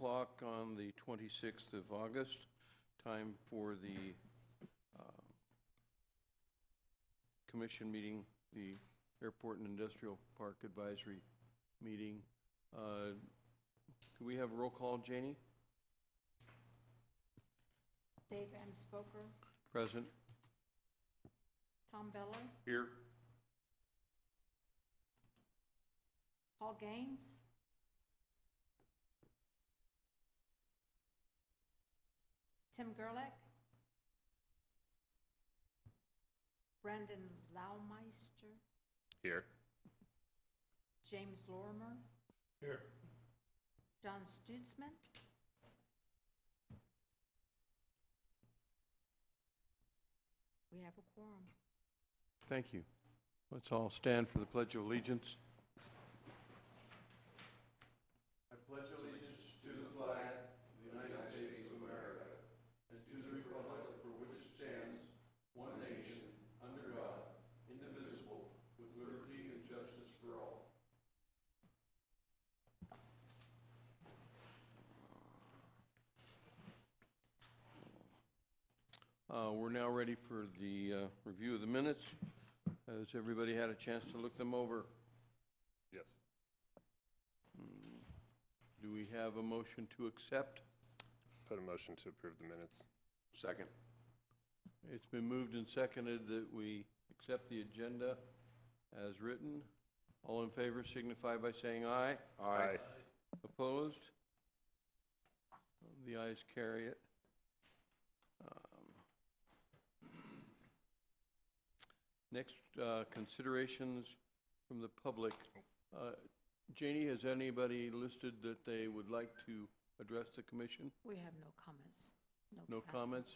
o'clock on the 26th of August. Time for the commission meeting, the Airport and Industrial Park Advisory meeting. Could we have a roll call, Janie? Dave M. Spoker, Present. Tom Beller, Here. Paul Gaines, Tim Gerlach, Brandon Laumeister, Here. James Lorimer, Here. John Stutzman, we have a quorum. Thank you. Let's all stand for the Pledge of Allegiance. I pledge allegiance to the flag of the United States of America and to the republic for which it stands, one nation, under God, indivisible, with liberty and justice for all. We're now ready for the review of the minutes. Has everybody had a chance to look them over? Yes. Do we have a motion to accept? Put a motion to approve the minutes. Second. It's been moved and seconded that we accept the agenda as written. All in favor signify by saying aye. Aye. Opposed? The ayes carry it. Next, considerations from the public. Janie, has anybody listed that they would like to address the commission? We have no comments. No capacity. comments?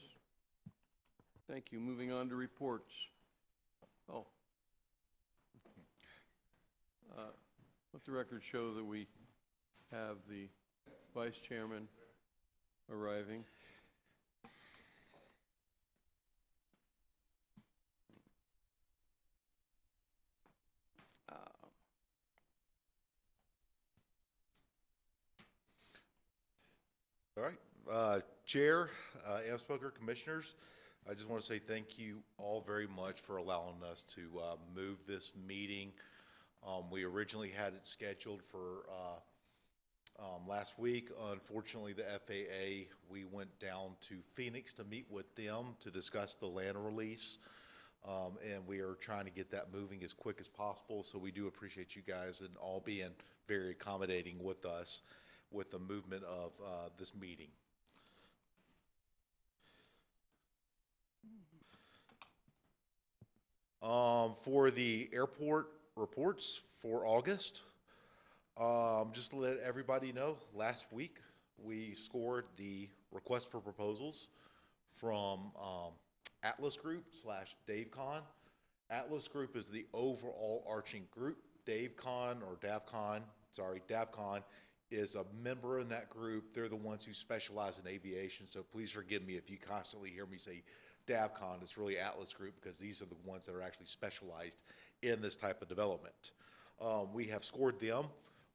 Thank you. Moving on to reports. Oh. Let the record show that we have the vice chairman arriving. All right, Chair, Am Spoker, Commissioners, I just want to say thank you all very much for allowing us to move this meeting. We originally had it scheduled for last week. Unfortunately, the FAA, we went down to Phoenix to meet with them to discuss the land release, and we are trying to get that moving as quick as possible, so we do appreciate you guys and all being very accommodating with us with the movement of this meeting. For the airport reports for August, just to let everybody know, last week we scored the request for proposals from Atlas Group / DaveCon. Atlas Group is the overall arching group. DaveCon or DavCon, sorry, DavCon is a member in that group. They're the ones who specialize in aviation, so please forgive me if you constantly hear me say DavCon. It's really Atlas Group because these are the ones that are actually specialized in this type of development. We have scored them.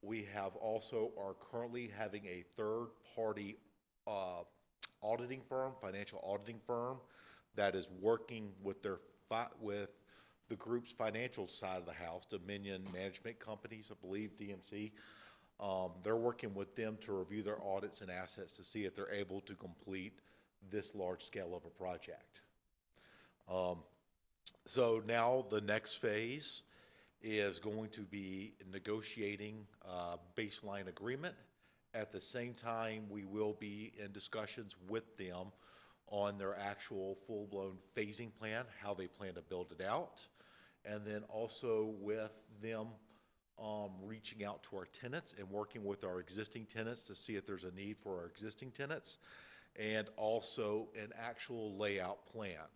We have also are currently having a third-party auditing firm, financial auditing firm, that is working with their with the group's financial side of the house, Dominion Management Companies, I believe, DMC. They're working with them to review their audits and assets to see if they're able to complete this large scale of a project. So now the next phase is going to be negotiating a baseline agreement. At the same time, we will be in discussions with them on their actual full-blown phasing plan, how they plan to build it out, and then also with them reaching out to our tenants and working with our existing tenants to see if there's a need for our existing tenants, and also an actual layout plan.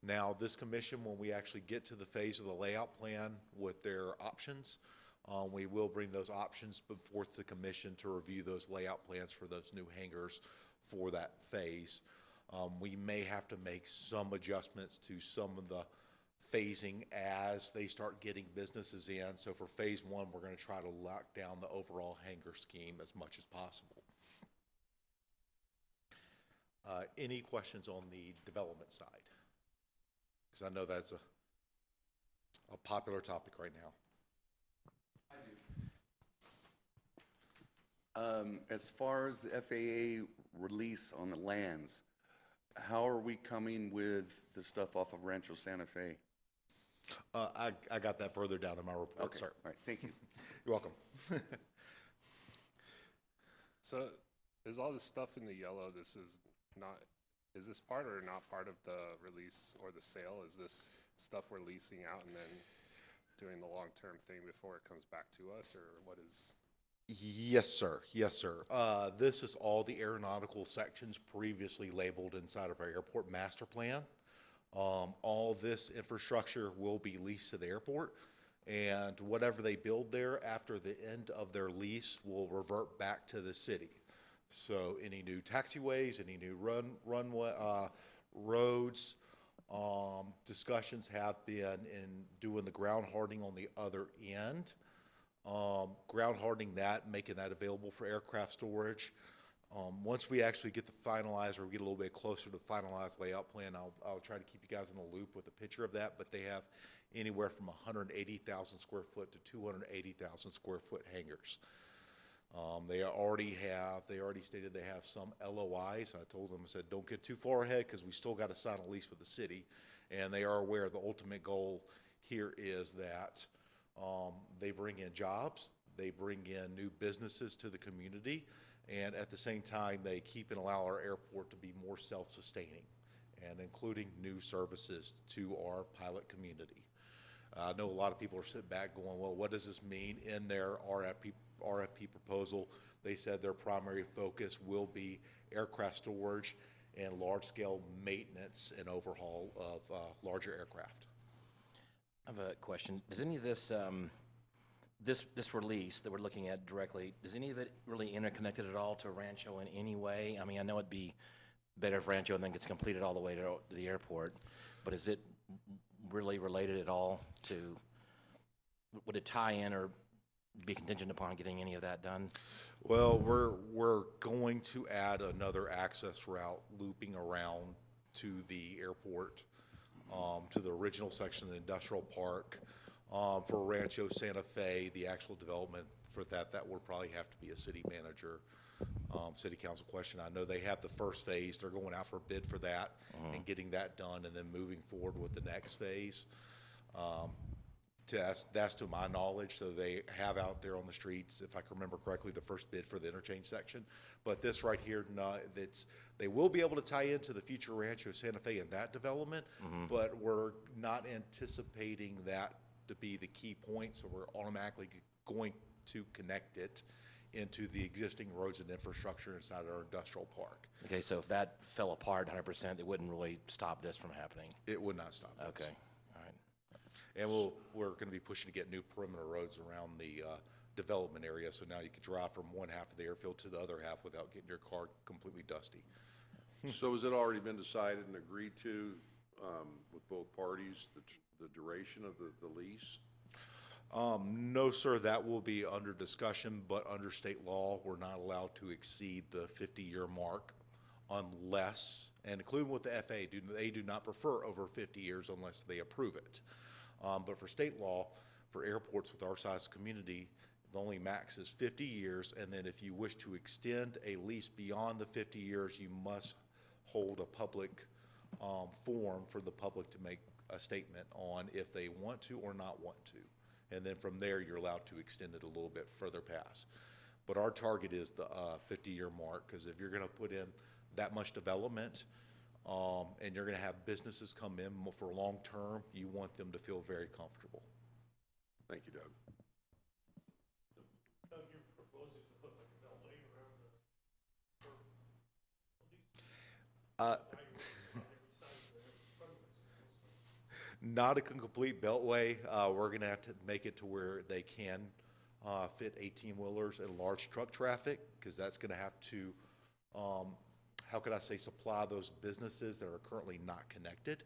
Now, this commission, when we actually get to the phase of the layout plan with their options, we will bring those options before the commission to review those layout plans for those new hangars for that phase. We may have to make some adjustments to some of the phasing as they start getting businesses in. So for phase one, we're going to try to lock down the overall hangar scheme as much as possible. Any questions on the development side? Because I know that's a popular topic right now. As far as the FAA release on the lands, how are we coming with the stuff off of Rancho Santa Fe? I got that further down in my report, Okay, sir. all right, thank you. You're welcome. So is all this stuff in the yellow, is this part or not part of the release or the sale? Is this stuff we're leasing out and then doing the long-term thing before it comes back to us, or what is? Yes, sir. Yes, sir. This is all the aeronautical sections previously labeled inside of our airport master plan. All this infrastructure will be leased to the airport, and whatever they build there after the end of their lease will revert back to the city. So any new taxiways, any new runway, roads, discussions have been in doing the ground hardening on the other end. Ground hardening that, making that available for aircraft storage. Once we actually get the finalized, or we get a little bit closer to the finalized layout plan, I'll try to keep you guys in the loop with a picture of that, but they have anywhere from 180,000 square foot to 280,000 square foot hangars. They already stated they have some LOIs. I told them, I said, don't get too far ahead because we still got to sign a lease with the city. And they are aware the ultimate goal here is that they bring in jobs, they bring in new businesses to the community, and at the same time, they keep and allow our airport to be more self-sustaining and including new services to our pilot community. I know a lot of people are sitting back going, well, what does this mean? In their RFP proposal, they said their primary focus will be aircraft storage and large-scale maintenance and overhaul of larger aircraft. I have a question. Does any of this, this release that we're looking at directly, does any of it really interconnected at all to Rancho in any way? I mean, I know it'd be better if Rancho and then gets completed all the way to the airport, but is it really related at all to, would it tie in or be contingent upon getting any of that done? Well, we're going to add another access route looping around to the airport, to the original section of the industrial park. For Rancho Santa Fe, the actual development for that would probably have to be a city manager, city council question. I know they have the first phase. They're going out for a bid for that and getting that done and then moving forward with the next phase. That's to my knowledge. So they have out there on the streets, if I can remember correctly, the first bid for the interchange section. But this right here, they will be able to tie into the future Rancho Santa Fe in that development, but we're not anticipating that to be the key point. So we're automatically going to connect it into the existing roads and infrastructure inside our industrial park. Okay, so if that fell apart 100%, it wouldn't really stop this from happening? It would not stop this. Okay, all right. And we're going to be pushing to get new perimeter roads around the development area, so now you can drive from one half of the airfield to the other half without getting your car completely dusty. So has it already been decided and agreed to with both parties, the duration of the lease? No, sir, that will be under discussion, but under state law, we're not allowed to exceed the 50-year mark unless, and including with the FAA, they do not prefer over 50 years unless they approve it. But for state law, for airports with our size community, the only max is 50 years, and then if you wish to extend a lease beyond the 50 years, you must hold a public forum for the public to make a statement on if they want to or not want to. And then from there, you're allowed to extend it a little bit further past. But our target is the 50-year mark, because if you're going to put in that much development and you're going to have businesses come in for long term, you want them to feel very comfortable. Thank you, Doug. Doug, you're proposing to put like a beltway around Not a complete beltway. We're going to have to make it to where they can fit 18-wheelers and large truck traffic, because that's going to have to, how could I say, supply those businesses that are currently not connected.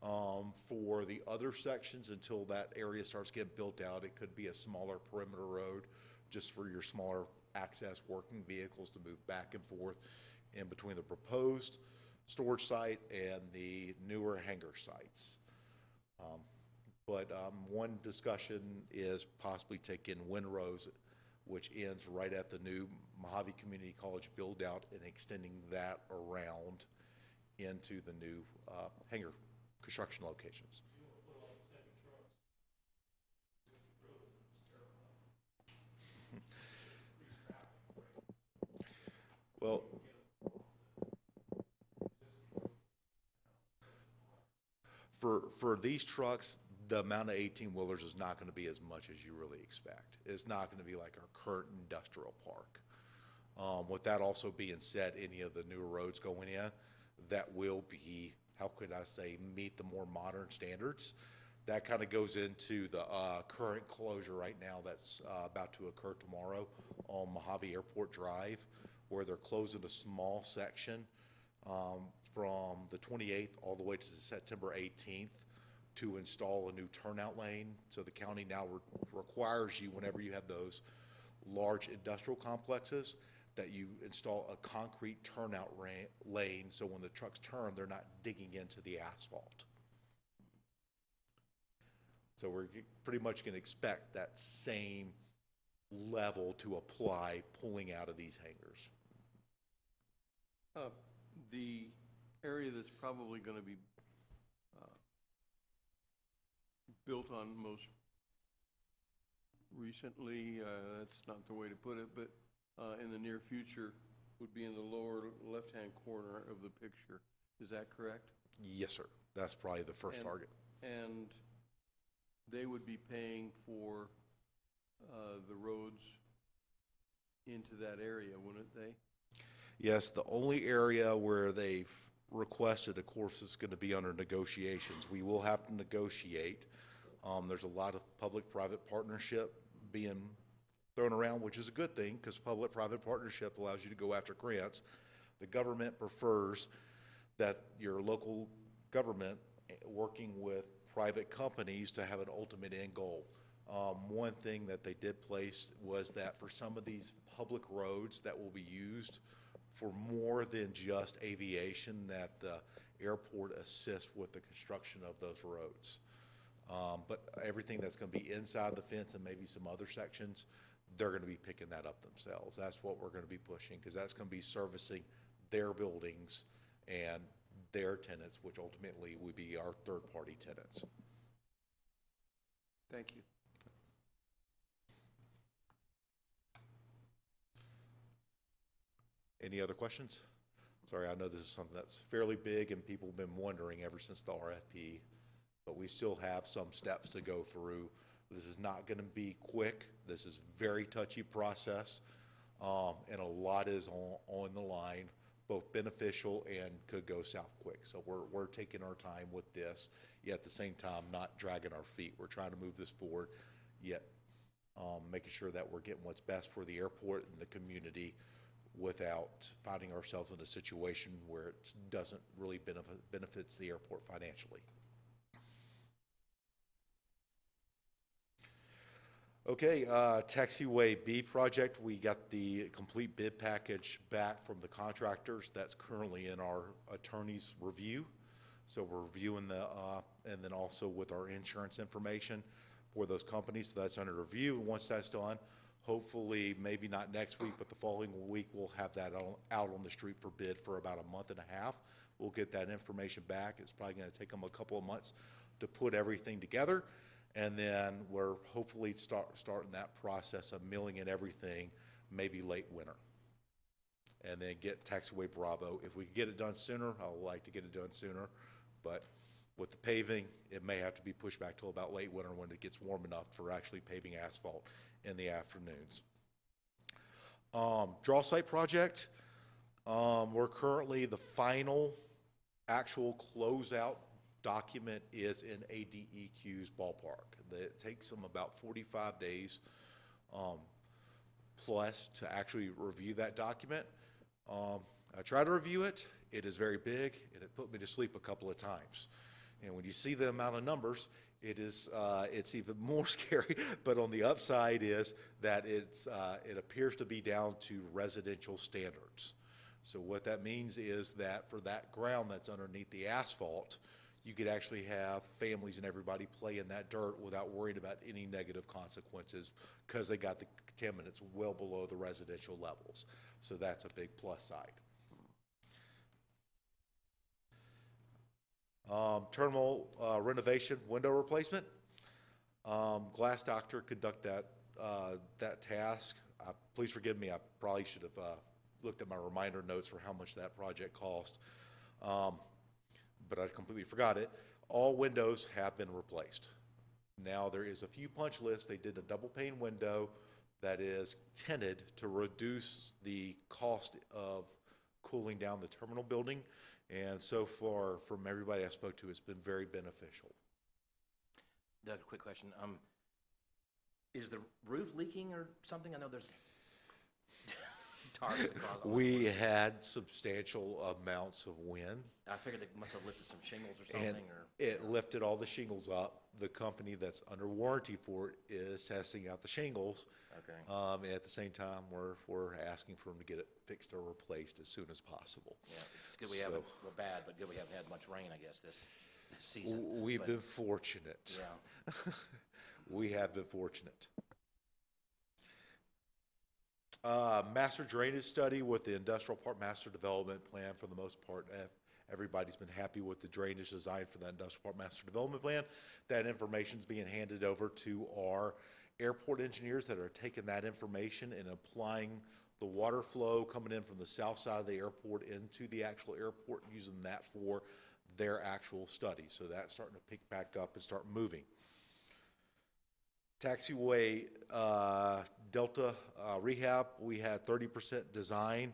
For the other sections, until that area starts getting built out, it could be a smaller perimeter road just for your smaller access working vehicles to move back and forth in between the proposed storage site and the newer hangar sites. But one discussion is possibly taking Windrose, which ends right at the new Mojave Community College build-out, and extending that around into the new hangar construction locations. Well, for these trucks, the amount of 18-wheelers is not going to be as much as you really expect. It's not going to be like our current industrial park. With that also being said, any of the newer roads going in, that will be, how could I say, meet the more modern standards. That kind of goes into the current closure right now that's about to occur tomorrow on Mojave Airport Drive, where they're closing a small section from the 28th all the way to the September 18th to install a new turnout lane. So the county now requires you, whenever you have those large industrial complexes, that you install a concrete turnout lane, so when the trucks turn, they're not digging into the asphalt. So we're pretty much going to expect that same level to apply pulling out of these hangars. The area that's probably going to be built on most recently, that's not the way to put it, but in the near future would be in the lower left-hand corner of the picture. Is that correct? Yes, sir. That's probably the first target. And they would be paying for the roads into that area, wouldn't they? Yes, the only area where they've requested, of course, is going to be under negotiations. We will have to negotiate. There's a lot of public-private partnership being thrown around, which is a good thing, because public-private partnership allows you to go after grants. The government prefers that your local government working with private companies to have an ultimate end goal. One thing that they did place was that for some of these public roads that will be used for more than just aviation, that the airport assists with the construction of those roads. But everything that's going to be inside the fence and maybe some other sections, they're going to be picking that up themselves. That's what we're going to be pushing, because that's going to be servicing their buildings and their tenants, which ultimately would be our third-party tenants. Thank you. Any other questions? Sorry, I know this is something that's fairly big and people have been wondering ever since the RFP, but we still have some steps to go through. This is not going to be quick. This is a very touchy process, and a lot is on the line, both beneficial and could go south quick. So we're taking our time with this, yet at the same time not dragging our feet. We're trying to move this forward, yet making sure that we're getting what's best for the airport and the community without finding ourselves in a situation where it doesn't really benefits the airport financially. Okay, Taxiway B project, we got the complete bid package back from the contractors. That's currently in our attorney's review. So we're reviewing and then also with our insurance information for those companies. So that's under review. And once that's done, hopefully, maybe not next week, but the following week, we'll have that out on the street for bid for about a month and a half. We'll get that information back. It's probably going to take them a couple of months to put everything together. And then we're hopefully starting that process of milling in everything, maybe late winter. And then get Taxiway Bravo. If we could get it done sooner, I would like to get it done sooner. But with the paving, it may have to be pushed back till about late winter when it gets warm enough for actually paving asphalt in the afternoons. Draw site project. We're currently, the final actual closeout document is in ADEQ's ballpark. It takes them about 45 days plus to actually review that document. I try to review it. It is very big, and it put me to sleep a couple of times. And when you see the amount of numbers, it's even more scary. But on the upside is that it appears to be down to residential standards. So what that means is that for that ground that's underneath the asphalt, you could actually have families and everybody play in that dirt without worrying about any negative consequences because they got the contaminants well below the residential levels. So that's a big plus side. Terminal renovation, window replacement. Glass Doctor conduct that task. Please forgive me, I probably should have looked at my reminder notes for how much that project cost, but I completely forgot it. All windows have been replaced. Now, there is a few punch lists. They did a double pane window that is tinted to reduce the cost of cooling down the terminal building, and so far, from everybody I spoke to, it's been very beneficial. Doug, quick question. Is the roof leaking or something? I know there's tarps across. We had substantial amounts of wind, I figured they must have lifted some shingles or and something, or. it lifted all the shingles up. The company that's under warranty for it is testing out the shingles. Okay. And at the same time, we're asking for them to get it fixed or replaced as soon as possible. Yeah, it's good we haven't, So- well, bad, but good we haven't had much rain, I guess, this season. We've But, been fortunate. Yeah. We have been fortunate. Master drainage study with the industrial park master development plan. For the most part, everybody's been happy with the drainage design for that industrial park master development plan. That information's being handed over to our airport engineers that are taking that information and applying the water flow coming in from the south side of the airport into the actual airport and using that for their actual study. So that's starting to pick back up and start moving. Taxiway Delta rehab, we had 30% design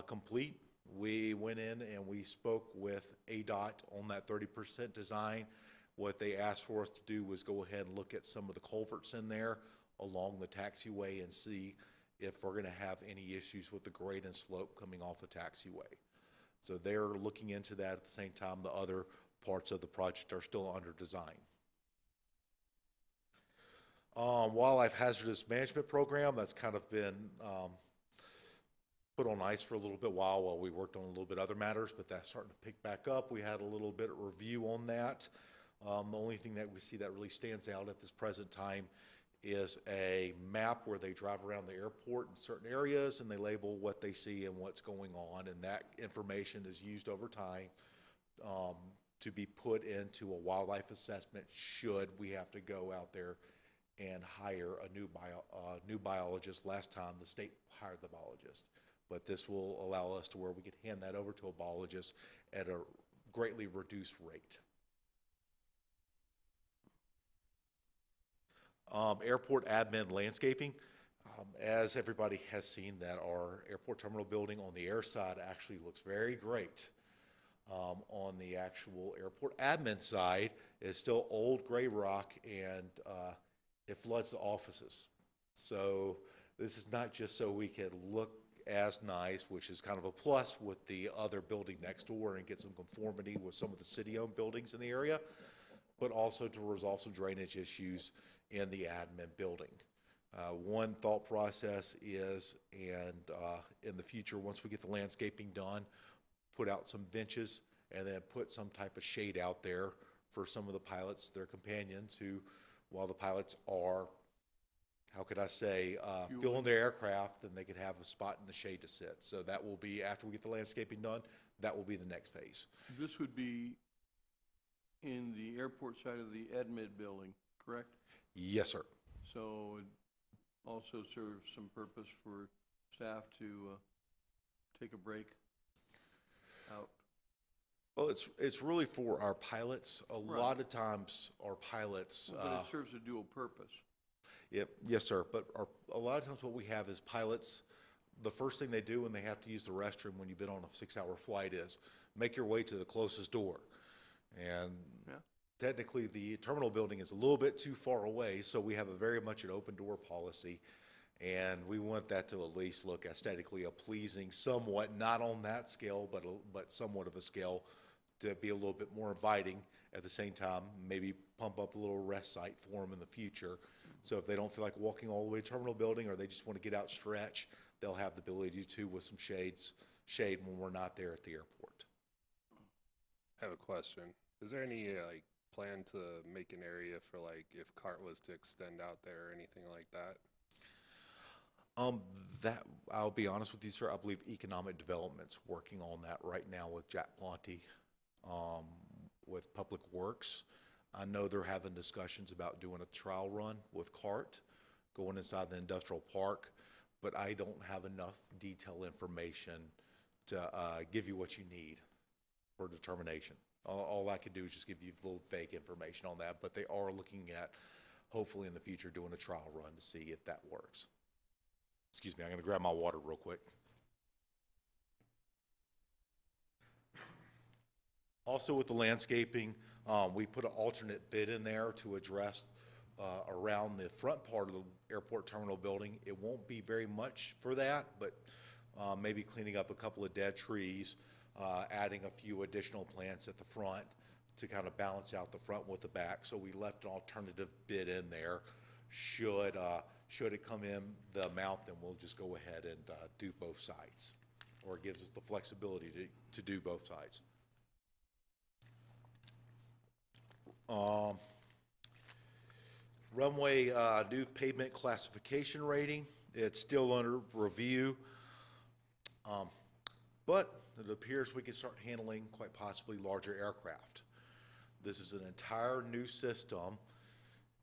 complete. We went in and we spoke with ADOT on that 30% design. What they asked for us to do was go ahead and look at some of the culverts in there along the taxiway and see if we're gonna have any issues with the grade and slope coming off the taxiway. So they're looking into that. At the same time, the other parts of the project are still under design. Wildlife hazardous management program, that's kind of been put on ice for a little bit while we worked on a little bit other matters, but that's starting to pick back up. We had a little bit of review on that. The only thing that we see that really stands out at this present time is a map where they drive around the airport in certain areas and they label what they see and what's going on, and that information is used over time to be put into a wildlife assessment should we have to go out there and hire a new biologist. Last time, the state hired the biologist, but this will allow us to where we could hand that over to a biologist at a greatly reduced rate. Airport admin landscaping. As everybody has seen, that our airport terminal building on the air side actually looks very great. On the actual airport admin side, it's still old gray rock, and it floods the offices. So this is not just so we can look as nice, which is kind of a plus with the other building next door and get some conformity with some of the city-owned buildings in the area, but also to resolve some drainage issues in the admin building. One thought process is, and in the future, once we get the landscaping done, put out some benches and then put some type of shade out there for some of the pilots, their companions, who, while the pilots are, how could I say, filling their aircraft, then they could have a spot in the shade to sit. So that will be, after we get the landscaping done, that will be the next phase. This would be in the airport side of the admin building, correct? Yes, sir. So it also serves some purpose for staff to take a break out. Well, it's really for our pilots. A Right. lot of times, our pilots. But it serves a dual purpose. Yep, yes, sir. But a lot of times what we have is pilots, the first thing they do when they have to use the restroom when you've been on a 6-hour flight is make your way to the closest door. And Yeah. technically, the terminal building is a little bit too far away, so we have a very much an open door policy. And we want that to at least look aesthetically pleasing, somewhat, not on that scale, but somewhat of a scale to be a little bit more inviting. At the same time, maybe pump up a little rest site for them in the future. So if they don't feel like walking all the way to terminal building, or they just want to get out, stretch, they'll have the ability to with some shades shade when we're not there at the airport. I have a question. Is there any like plan to make an area for like if CART was to extend out there or anything like that? That, I'll be honest with you, sir, I believe economic development's working on that right now with Jack Blonty, with Public Works. I know they're having discussions about doing a trial run with CART, going inside the industrial park, but I don't have enough detailed information to give you what you need for determination. All I could do is just give you a little vague information on that, but they are looking at, hopefully in the future, doing a trial run to see if that works. Excuse me, I'm going to grab my water real quick. Also with the landscaping, we put an alternate bid in there to address around the front part of the airport terminal building. It won't be very much for that, but maybe cleaning up a couple of dead trees, adding a few additional plants at the front to kind of balance out the front with the back. So we left an alternative bid in there. Should it come in the amount, then we'll just go ahead and do both sides, or it gives us the flexibility to do both sides. Runway new pavement classification rating, it's still under review, but it appears we can start handling quite possibly larger aircraft. This is an entire new system,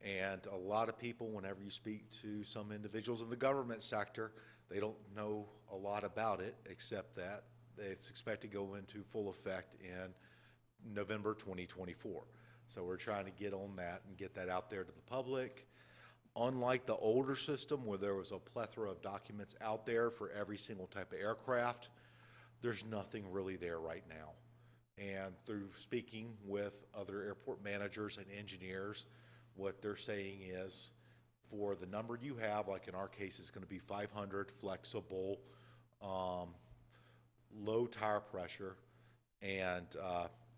and a lot of people, whenever you speak to some individuals in the government sector, they don't know a lot about it, except that it's expected to go into full effect in November 2024. So we're trying to get on that and get that out there to the public. Unlike the older system where there was a plethora of documents out there for every single type of aircraft, there's nothing really there right now. And through speaking with other airport managers and engineers, what they're saying is for the number you have, like in our case, it's going to be 500 flexible, low tire pressure and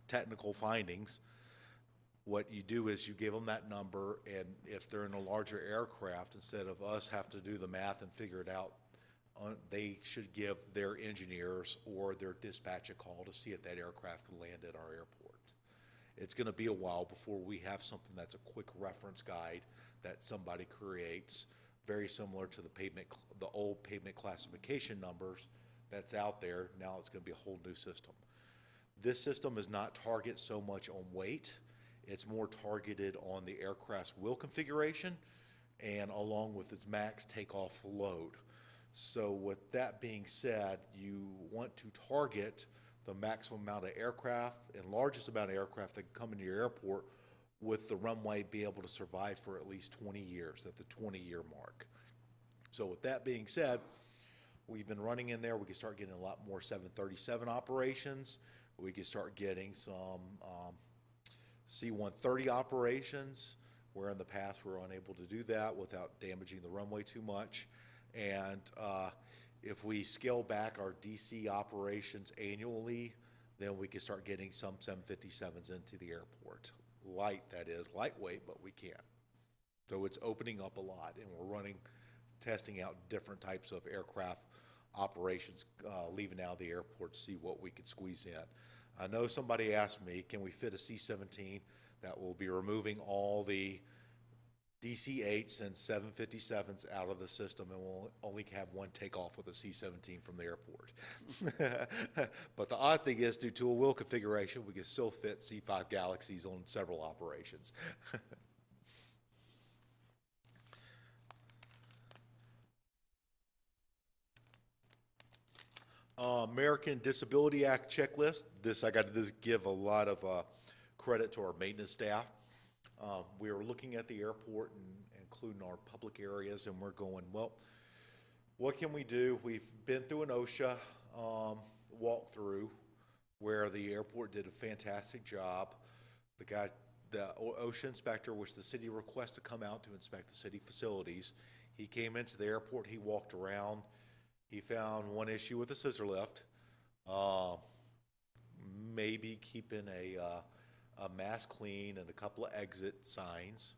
technical findings. What you do is you give them that number, and if they're in a larger aircraft, instead of us have to do the math and figure it out, they should give their engineers or their dispatch a call to see if that aircraft can land at our airport. It's going to be a while before we have something that's a quick reference guide that somebody creates, very similar to the old pavement classification numbers that's out there. Now it's going to be a whole new system. This system is not targeted so much on weight. It's more targeted on the aircraft's wheel configuration and along with its max takeoff load. So with that being said, you want to target the maximum amount of aircraft and largest amount of aircraft that come into your airport with the runway be able to survive for at least 20 years, at the 20-year mark. So with that being said, we've been running in there. We can start getting a lot more 737 operations. We can start getting some C-130 operations, where in the past we were unable to do that without damaging the runway too much. And if we scale back our DC operations annually, then we can start getting some 757s into the airport. Light, that is, lightweight, but we can. So it's opening up a lot, and we're testing out different types of aircraft operations, leaving out of the airport to see what we could squeeze in. I know somebody asked me, can we fit a C-17 that will be removing all the DC-8s and 757s out of the system, and we'll only have one takeoff with a C-17 from the airport. But the odd thing is, due to a wheel configuration, we can still fit C-5 Galaxies on several operations. American Disability Act checklist. This, I got to give a lot of credit to our maintenance staff. We are looking at the airport and including our public areas, and we're going, well, what can we do? We've been through an OSHA walkthrough where the airport did a fantastic job. The OSHA inspector, which the city requested to come out to inspect the city facilities, he came into the airport, he walked around, he found one issue with the scissor lift, maybe keeping a mask clean and a couple of exit signs.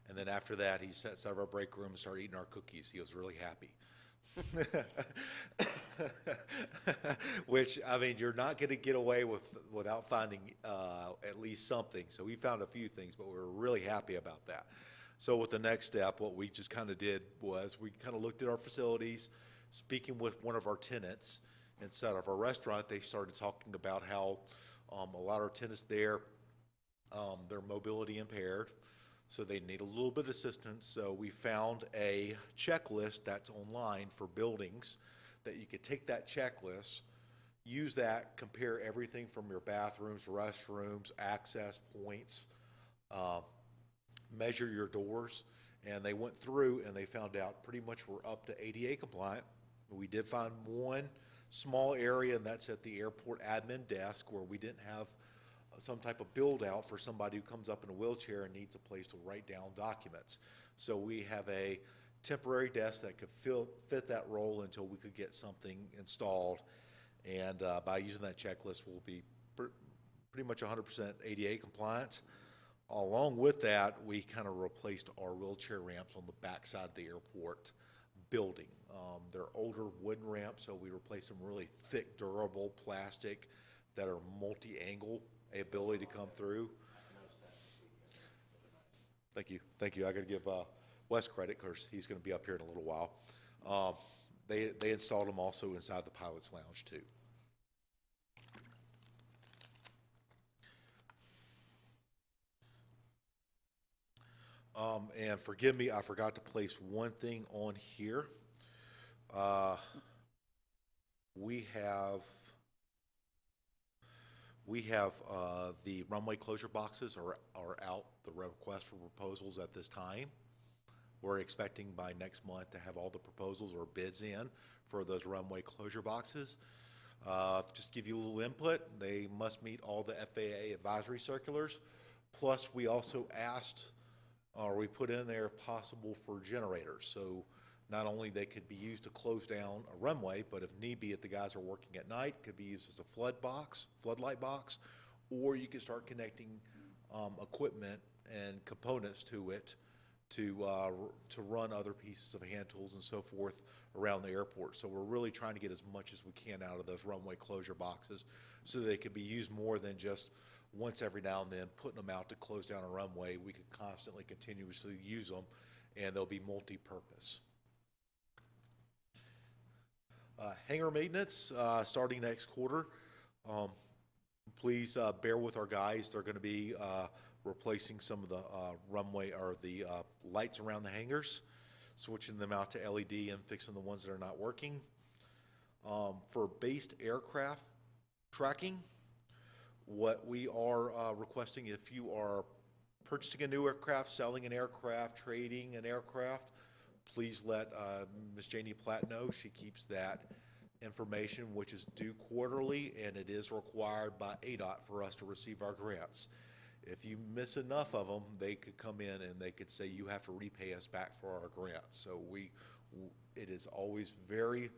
And then after that, he set out of our break room and started eating our cookies. He was really happy. Which, I mean, you're not gonna get away without finding, at least something. So we found a few things, but we were really happy about that. So with the next step, what we just kind of did was we kind of looked at our facilities, speaking with one of our tenants inside of our restaurant. They started talking about how, a lot of our tenants there, they're mobility impaired, so they need a little bit of assistance. So we found a checklist that's online for buildings that you could take that checklist, use that, compare everything from your bathrooms, restrooms, access points, measure your doors, and they went through and they found out pretty much we're up to ADA compliant. We did find one small area, and that's at the airport admin desk, where we didn't have some type of build out for somebody who comes up in a wheelchair and needs a place to write down documents. So we have a temporary desk that could fit that role until we could get something installed. And by using that checklist, we'll be pretty much 100% ADA compliant. Along with that, we kind of replaced our wheelchair ramps on the backside of the airport building. They're older wooden ramps, so we replaced them really thick, durable plastic that are multi-angle ability to come through. Thank you. I got to give Wes credit because he's going to be up here in a little while. They installed them also inside the pilot's lounge too. And forgive me, I forgot to place one thing on here. We have the runway closure boxes are out, the request for proposals at this time. We're expecting by next month to have all the proposals or bids in for those runway closure boxes. Just give you a little input, they must meet all the FAA advisory circulars. Plus, we also asked, or we put in there if possible for generators. So not only they could be used to close down a runway, but if need be, if the guys are working at night, could be used as a floodlight box, or you could start connecting equipment and components to it to run other pieces of hand tools and so forth around the airport. So we're really trying to get as much as we can out of those runway closure boxes so they could be used more than just once every now and then putting them out to close down a runway. We could constantly, continuously use them, and they'll be multi-purpose. Hangar maintenance, starting next quarter. Please bear with our guys. They're going to be replacing some of the runway or the lights around the hangars, switching them out to LED and fixing the ones that are not working. For based aircraft tracking, what we are requesting, if you are purchasing a new aircraft, selling an aircraft, trading an aircraft, please let Ms. Janie Platt know. She keeps that information, which is due quarterly, and it is required by ADOT for us to receive our grants. If you miss enough of them, they could come in and they could say you have to repay us back for our grants. So it is always very,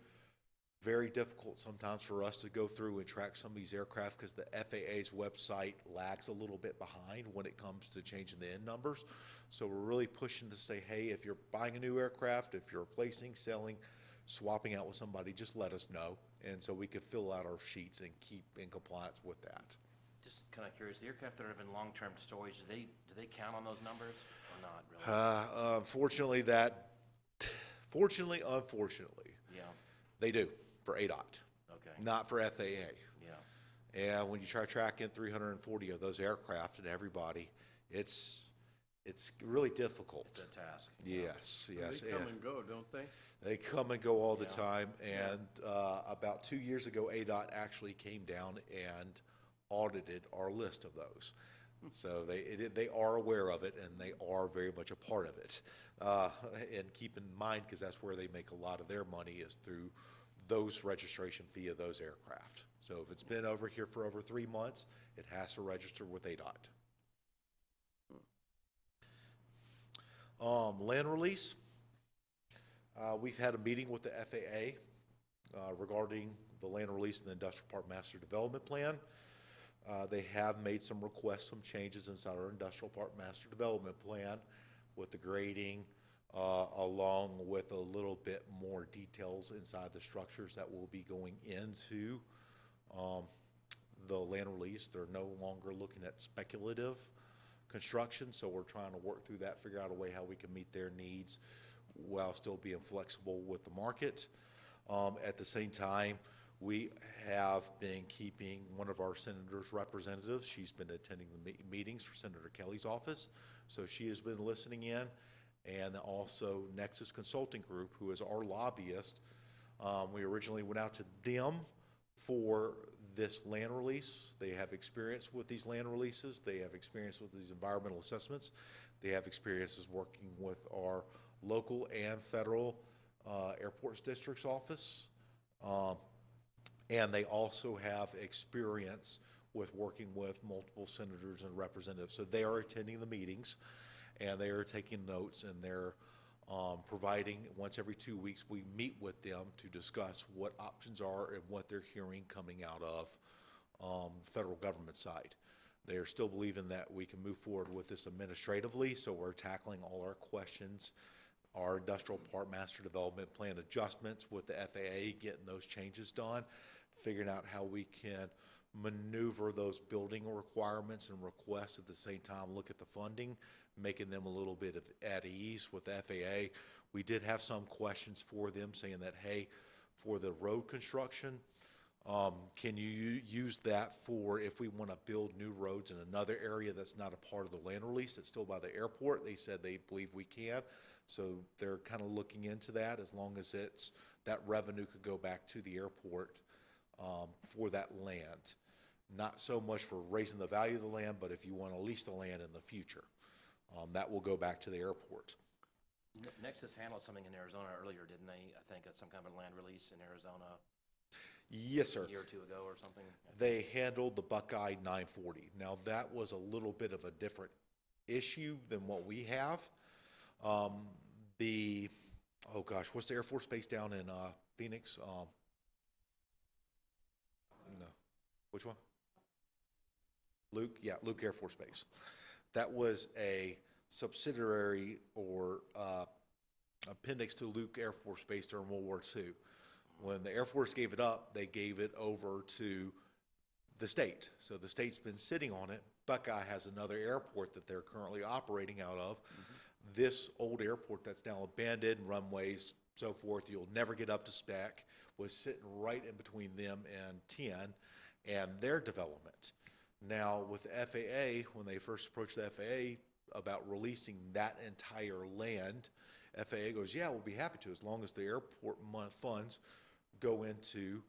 very difficult sometimes for us to go through and track some of these aircraft because the FAA's website lags a little bit behind when it comes to changing the end numbers. So we're really pushing to say, hey, if you're buying a new aircraft, if you're replacing, selling, swapping out with somebody, just let us know. And so we could fill out our sheets and keep in compliance with that. Just kind of curious, the aircraft that are in long-term storage, do they count on those numbers or not really? Unfortunately, Yeah, they do for ADOT, okay, not for FAA. yeah. And when you try tracking 340 of those aircraft and everybody, it's really difficult. It's a task. Yes. They come and go, don't they? They come and go all the Yeah. time. And about 2 years ago, ADOT actually came down and audited our list of those. So they are aware of it, and they are very much a part of it. And keep in mind, because that's where they make a lot of their money is through those registration fee of those aircraft. So if it's been over here for over 3 months, it has to register with ADOT. Land release. We've had a meeting with the FAA regarding the land release in the Industrial Park Master Development Plan. They have made some requests, some changes inside our Industrial Park Master Development Plan with the grading, along with a little bit more details inside the structures that will be going into the land release. They're no longer looking at speculative construction, so we're trying to work through that, figure out a way how we can meet their needs while still being flexible with the market. At the same time, we have been keeping one of our senator's representatives. She's been attending the meetings for Senator Kelly's office, so she has been listening in. And also Nexus Consulting Group, who is our lobbyist. We originally went out to them for this land release. They have experience with these land releases. They have experience with these environmental assessments. They have experiences working with our local and federal airports district's office. And they also have experience with working with multiple senators and representatives. So they are attending the meetings, and they are taking notes, and they're providing, once every 2 weeks, we meet with them to discuss what options are and what they're hearing coming out of federal government side. They are still believing that we can move forward with this administratively, so we're tackling all our questions, our industrial park master development plan adjustments with the FAA, getting those changes done, figuring out how we can maneuver those building requirements and requests at the same time, look at the funding, making them a little bit at ease with the FAA. We did have some questions for them saying that, hey, for the road construction, can you use that for if we want to build new roads in another area that's not a part of the land release, that's still by the airport? They said they believe we can. So they're kind of looking into that, as long as it's, that revenue could go back to the airport for that land. Not so much for raising the value of the land, but if you want to lease the land in the future, that will go back to the airport. Nexus handled something in Arizona earlier, didn't they? I think some kind of land release in Arizona Yes, sir. a year or two ago or something. They handled the Buckeye 940. Now, that was a little bit of a different issue than what we have. Oh gosh, what's the Air Force Base down in Phoenix? No. Which one? Luke? Yeah, Luke Air Force Base. That was a subsidiary or appendix to Luke Air Force Base during World War II. When the Air Force gave it up, they gave it over to the state. So the state's been sitting on it. Buckeye has another airport that they're currently operating out of. This old airport that's now abandoned, runways, so forth, you'll never get up to spec, was sitting right in between them and 10 and their development. Now, with the FAA, when they first approached the FAA about releasing that entire land, FAA goes, yeah, we'll be happy to, as long as the airport funds go into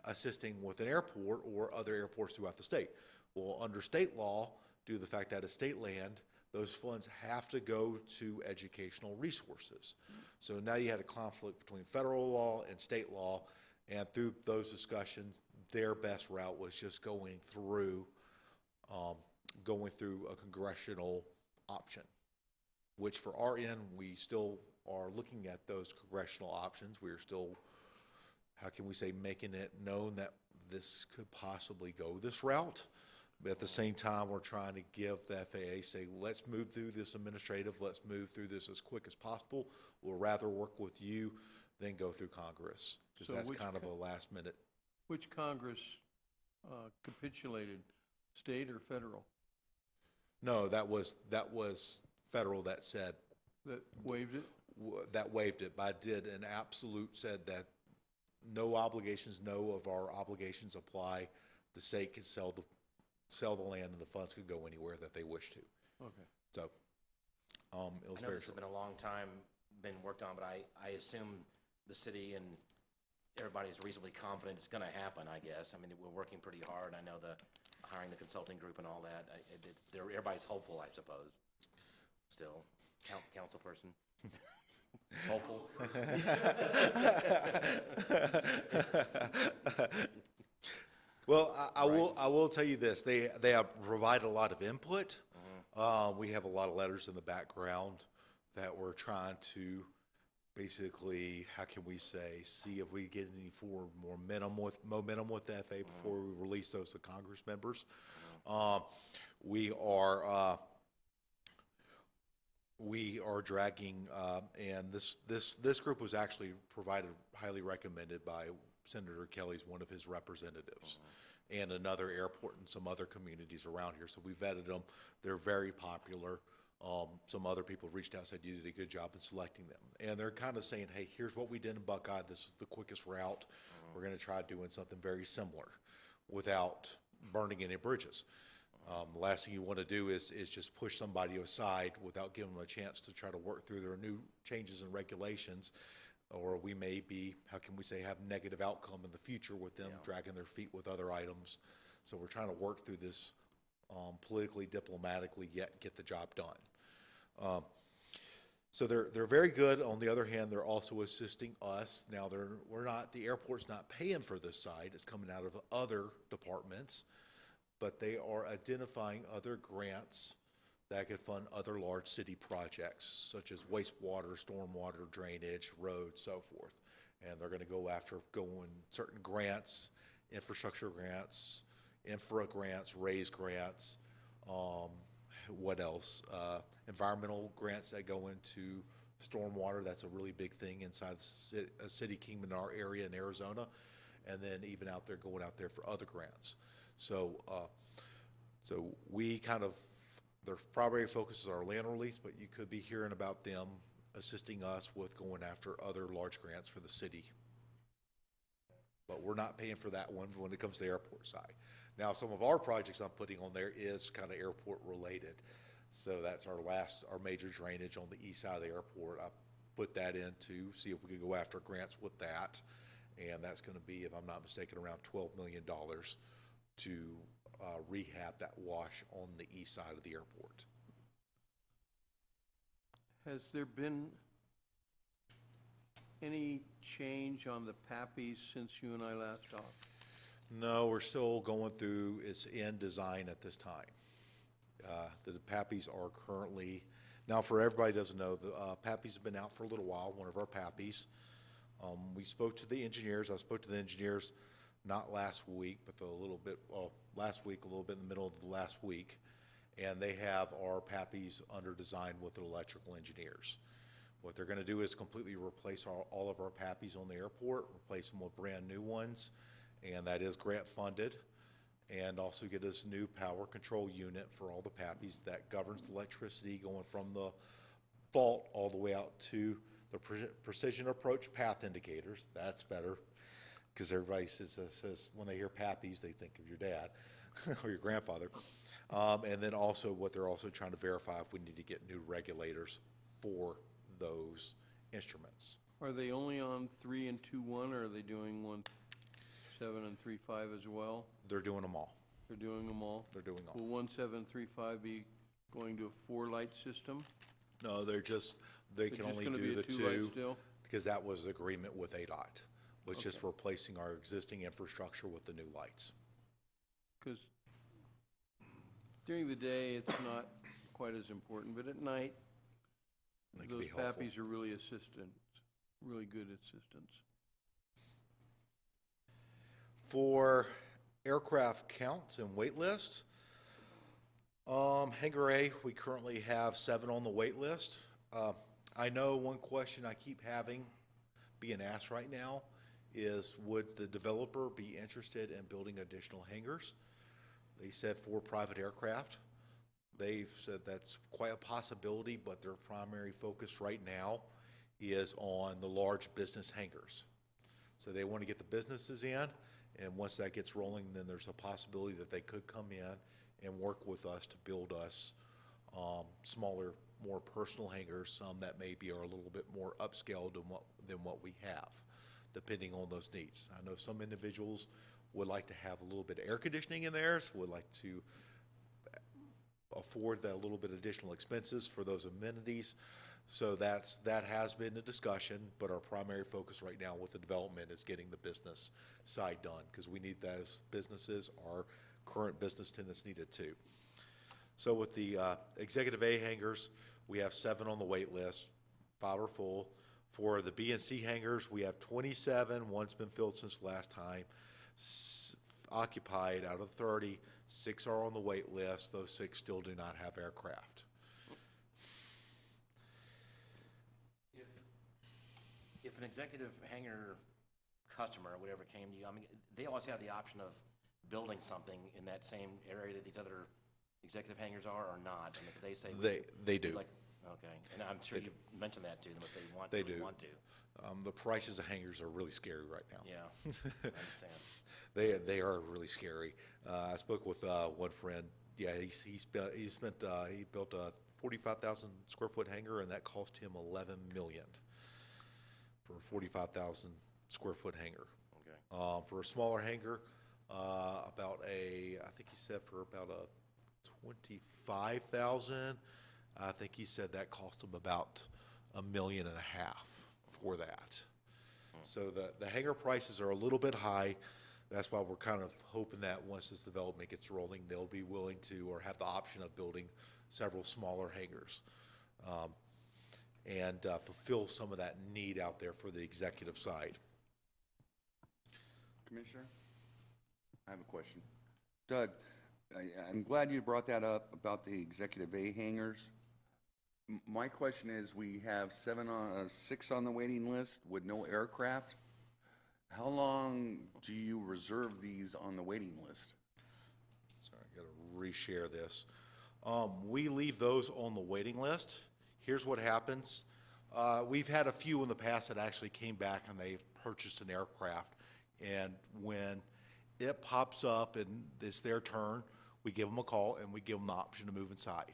assisting with an airport or other airports throughout the state. Well, under state law, due to the fact that it's state land, those funds have to go to educational resources. So now you had a conflict between federal law and state law, and through those discussions, their best route was just going through a congressional option, which for our end, we still are looking at those congressional options. We are still, how can we say, making it known that this could possibly go this route. But at the same time, we're trying to give the FAA, say, let's move through this administrative, let's move through this as quick as possible. We'll rather work with you than go through Congress, because So that's which kind of a last minute. Which Congress capitulated, state or federal, No, that was federal that said, that waived it? that waived it, but I did an absolute said that no obligations, no of our obligations apply. The state could sell the land and the funds could go anywhere that they wish to. Okay. So, it was I know very this has been a long time been worked on, but I assume the city and everybody's reasonably confident it's gonna happen, I guess. I mean, we're working pretty hard. I know hiring the consulting group and all that. Everybody's hopeful, I suppose, still. Council person? Hopeful? Well, I will tell you this, they have provided a lot of input. We have a lot of letters in the background that we're trying to basically, how can we say, see if we get any more momentum with the FAA before we release those to Congress members. We are, we are dragging, and this group was actually provided, highly recommended by Senator Kelly's, one of his representatives, and another airport and some other communities around here. So we vetted them. They're very popular. Some other people reached out and said you did a good job in selecting them. And they're kind of saying, hey, here's what we did in Buckeye. This is the quickest route. We're going to try doing something very similar without burning any bridges. The last thing you want to do is just push somebody aside without giving them a chance to try to work through their new changes and regulations, or we may be, how can we say, have negative outcome in the future with them dragging their feet with other items. So we're trying to work through this politically, diplomatically, yet get the job done. So they're very good. On the other hand, they're also assisting us. Now the airport's not paying for this side. It's coming out of other departments, but they are identifying other grants that could fund other large city projects, such as wastewater, stormwater, drainage, roads, so forth. And they're going to go after certain grants, infrastructure grants, infra grants, raise grants, what else? Environmental grants that go into stormwater. That's a really big thing inside a city, Kingman, our area in Arizona. And then even out there, going out there for other grants. So we kind of, their primary focus is our land release, but you could be hearing about them assisting us with going after other large grants for the city. But we're not paying for that one when it comes to the airport side. Now, some of our projects I'm putting on there is kind of airport related. So that's our major drainage on the east side of the airport. I put that in to see if we could go after grants with that. And that's going to be, if I'm not mistaken, around $12 million to rehab that wash on the east side of the airport. Has there been any change on the PAPIs since you and I last talked? No, we're still going through, it's in design at this time. The PAPIs are currently, now for everybody who doesn't know, the PAPIs have been out for a little while, one of our PAPIs. We spoke to the engineers. I spoke to the engineers not last week, but last week, a little bit in the middle of the last week. And they have our PAPIs under design with the electrical engineers. What they're going to do is completely replace all of our PAPIs on the airport, replace them with brand new ones, and that is grant funded, and also get us new power control unit for all the PAPIs that governs the electricity going from the fault all the way out to the precision approach path indicators. That's better, because everybody says when they hear PAPIs, they think of your dad or your grandfather. And then also what they're also trying to verify if we need to get new regulators for those instruments. Are they only on 3 and 2.1, or are they doing 1.7 and 3.5 as well? They're doing them all. They're doing them all? They're doing all. Will 1.7, 3.5 be going to a 4-light system? No, they They're can just only gonna be do a the 2-light two, still? because that was the agreement with ADOT, was just Okay. replacing our existing infrastructure with the new lights. Because during the day, it's not quite as important, but at night, They can those be helpful. PAPIs are really really good assistance. For aircraft counts and wait list, Hangar A, we currently have 7 on the wait list. I know one question I keep being asked right now is, would the developer be interested in building additional hangars? They said for private aircraft. They've said that's quite a possibility, but their primary focus right now is on the large business hangars. So they want to get the businesses in, and once that gets rolling, then there's a possibility that they could come in and work with us to build us smaller, more personal hangars, some that maybe are a little bit more upscale than what we have, depending on those needs. I know some individuals would like to have a little bit of air conditioning in theirs, would like to afford that little bit additional expenses for those amenities. So that has been a discussion, but our primary focus right now with the development is getting the business side done, because we need those businesses. Our current business tenants need it too. So with the Executive A hangars, we have 7 on the wait list, 5 are full. For the B and C hangars, we have 27. One's been filled since last time. Occupied out of 30, 6 are on the wait list. Those 6 still do not have aircraft. an executive hangar customer or whatever came to you, I mean, they always have the option of building something in that same area that these other executive hangars are or not? And if they say. They do. Like, okay, and I'm sure you've mentioned that to them if they want, They really do. want to. The prices of hangars are really scary right now. Yeah, I understand. They are really scary. I spoke with one friend. Yeah, he built a 45,000 square foot hangar, and that cost him 11 million for a 45,000 square foot hangar. Okay. For a smaller hangar, I think he said for about a 25,000. I think he said that cost him about $1.5 million for that. So the hangar prices are a little bit high. That's why we're kind of hoping that once this development gets rolling, they'll be willing to or have the option of building several smaller hangars and fulfill some of that need out there for the executive side. Commissioner, I have a question. Doug, I'm glad you brought that up about the Executive A hangars. My question is, we have 6 on the waiting list with no aircraft. How long do you reserve these on the waiting list? Sorry, I gotta reshare this. We leave those on the waiting list. Here's what happens. We've had a few in the past that actually came back and they've purchased an aircraft. And when it pops up and it's their turn, we give them a call and we give them the option to move inside.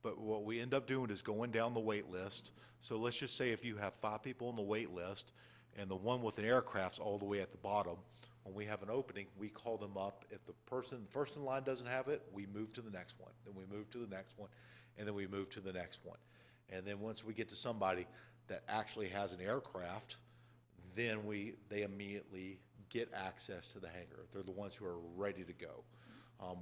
But what we end up doing is going down the wait list. So let's just say if you have 5 people on the wait list and the one with an aircraft's all the way at the bottom, when we have an opening, we call them up. If the person first in line doesn't have it, we move to the next one. Then we move to the next one, and then we move to the next one. And then once we get to somebody that actually has an aircraft, then they immediately get access to the hangar. They're the ones who are ready to go.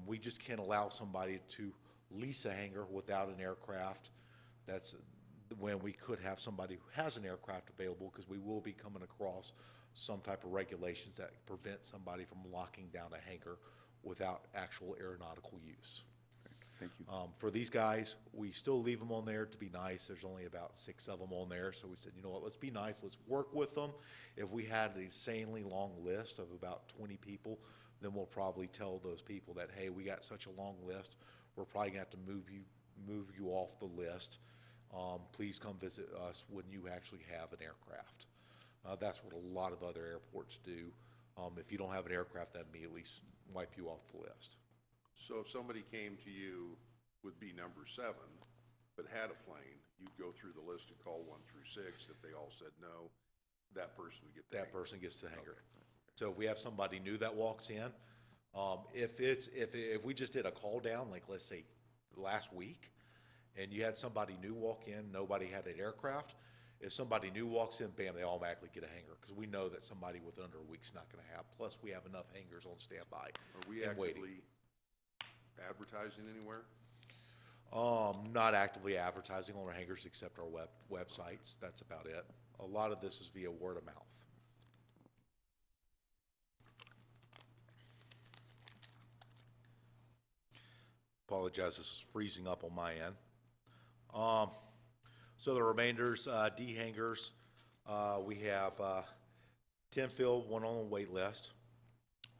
We just can't allow somebody to lease a hangar without an aircraft. That's when we could have somebody who has an aircraft available, because we will be coming across some type of regulations that prevent somebody from locking down a hangar without actual aeronautical use. Thank you. For these guys, we still leave them on there to be nice. There's only about 6 of them on there, so we said, you know what, let's be nice, let's work with them. If we had an insanely long list of about 20 people, then we'll probably tell those people that, hey, we got such a long list, we're probably gonna have to move you off the list. Please come visit us when you actually have an aircraft. That's what a lot of other airports do. If you don't have an aircraft, that immediately wipe you off the list. So if somebody came to you would be number 7, but had a plane, you'd go through the list and call 1 through 6. If they all said no, that person would get the That hangar. person gets the hangar. Okay. So if we have somebody new that walks in, if we just did a call down, like let's say last week, and you had somebody new walk in, nobody had an aircraft, if somebody new walks in, bam, they automatically get a hangar, because we know that somebody with under a week's not gonna have. Plus, we have enough hangars on standby Are we and waiting. actively advertising anywhere? Not actively advertising on our hangars except our websites. That's about it. A lot of this is via word of mouth. Apologize, this is freezing up on my end. So the remainders, D hangars, we have 10 filled, 1 on the wait list.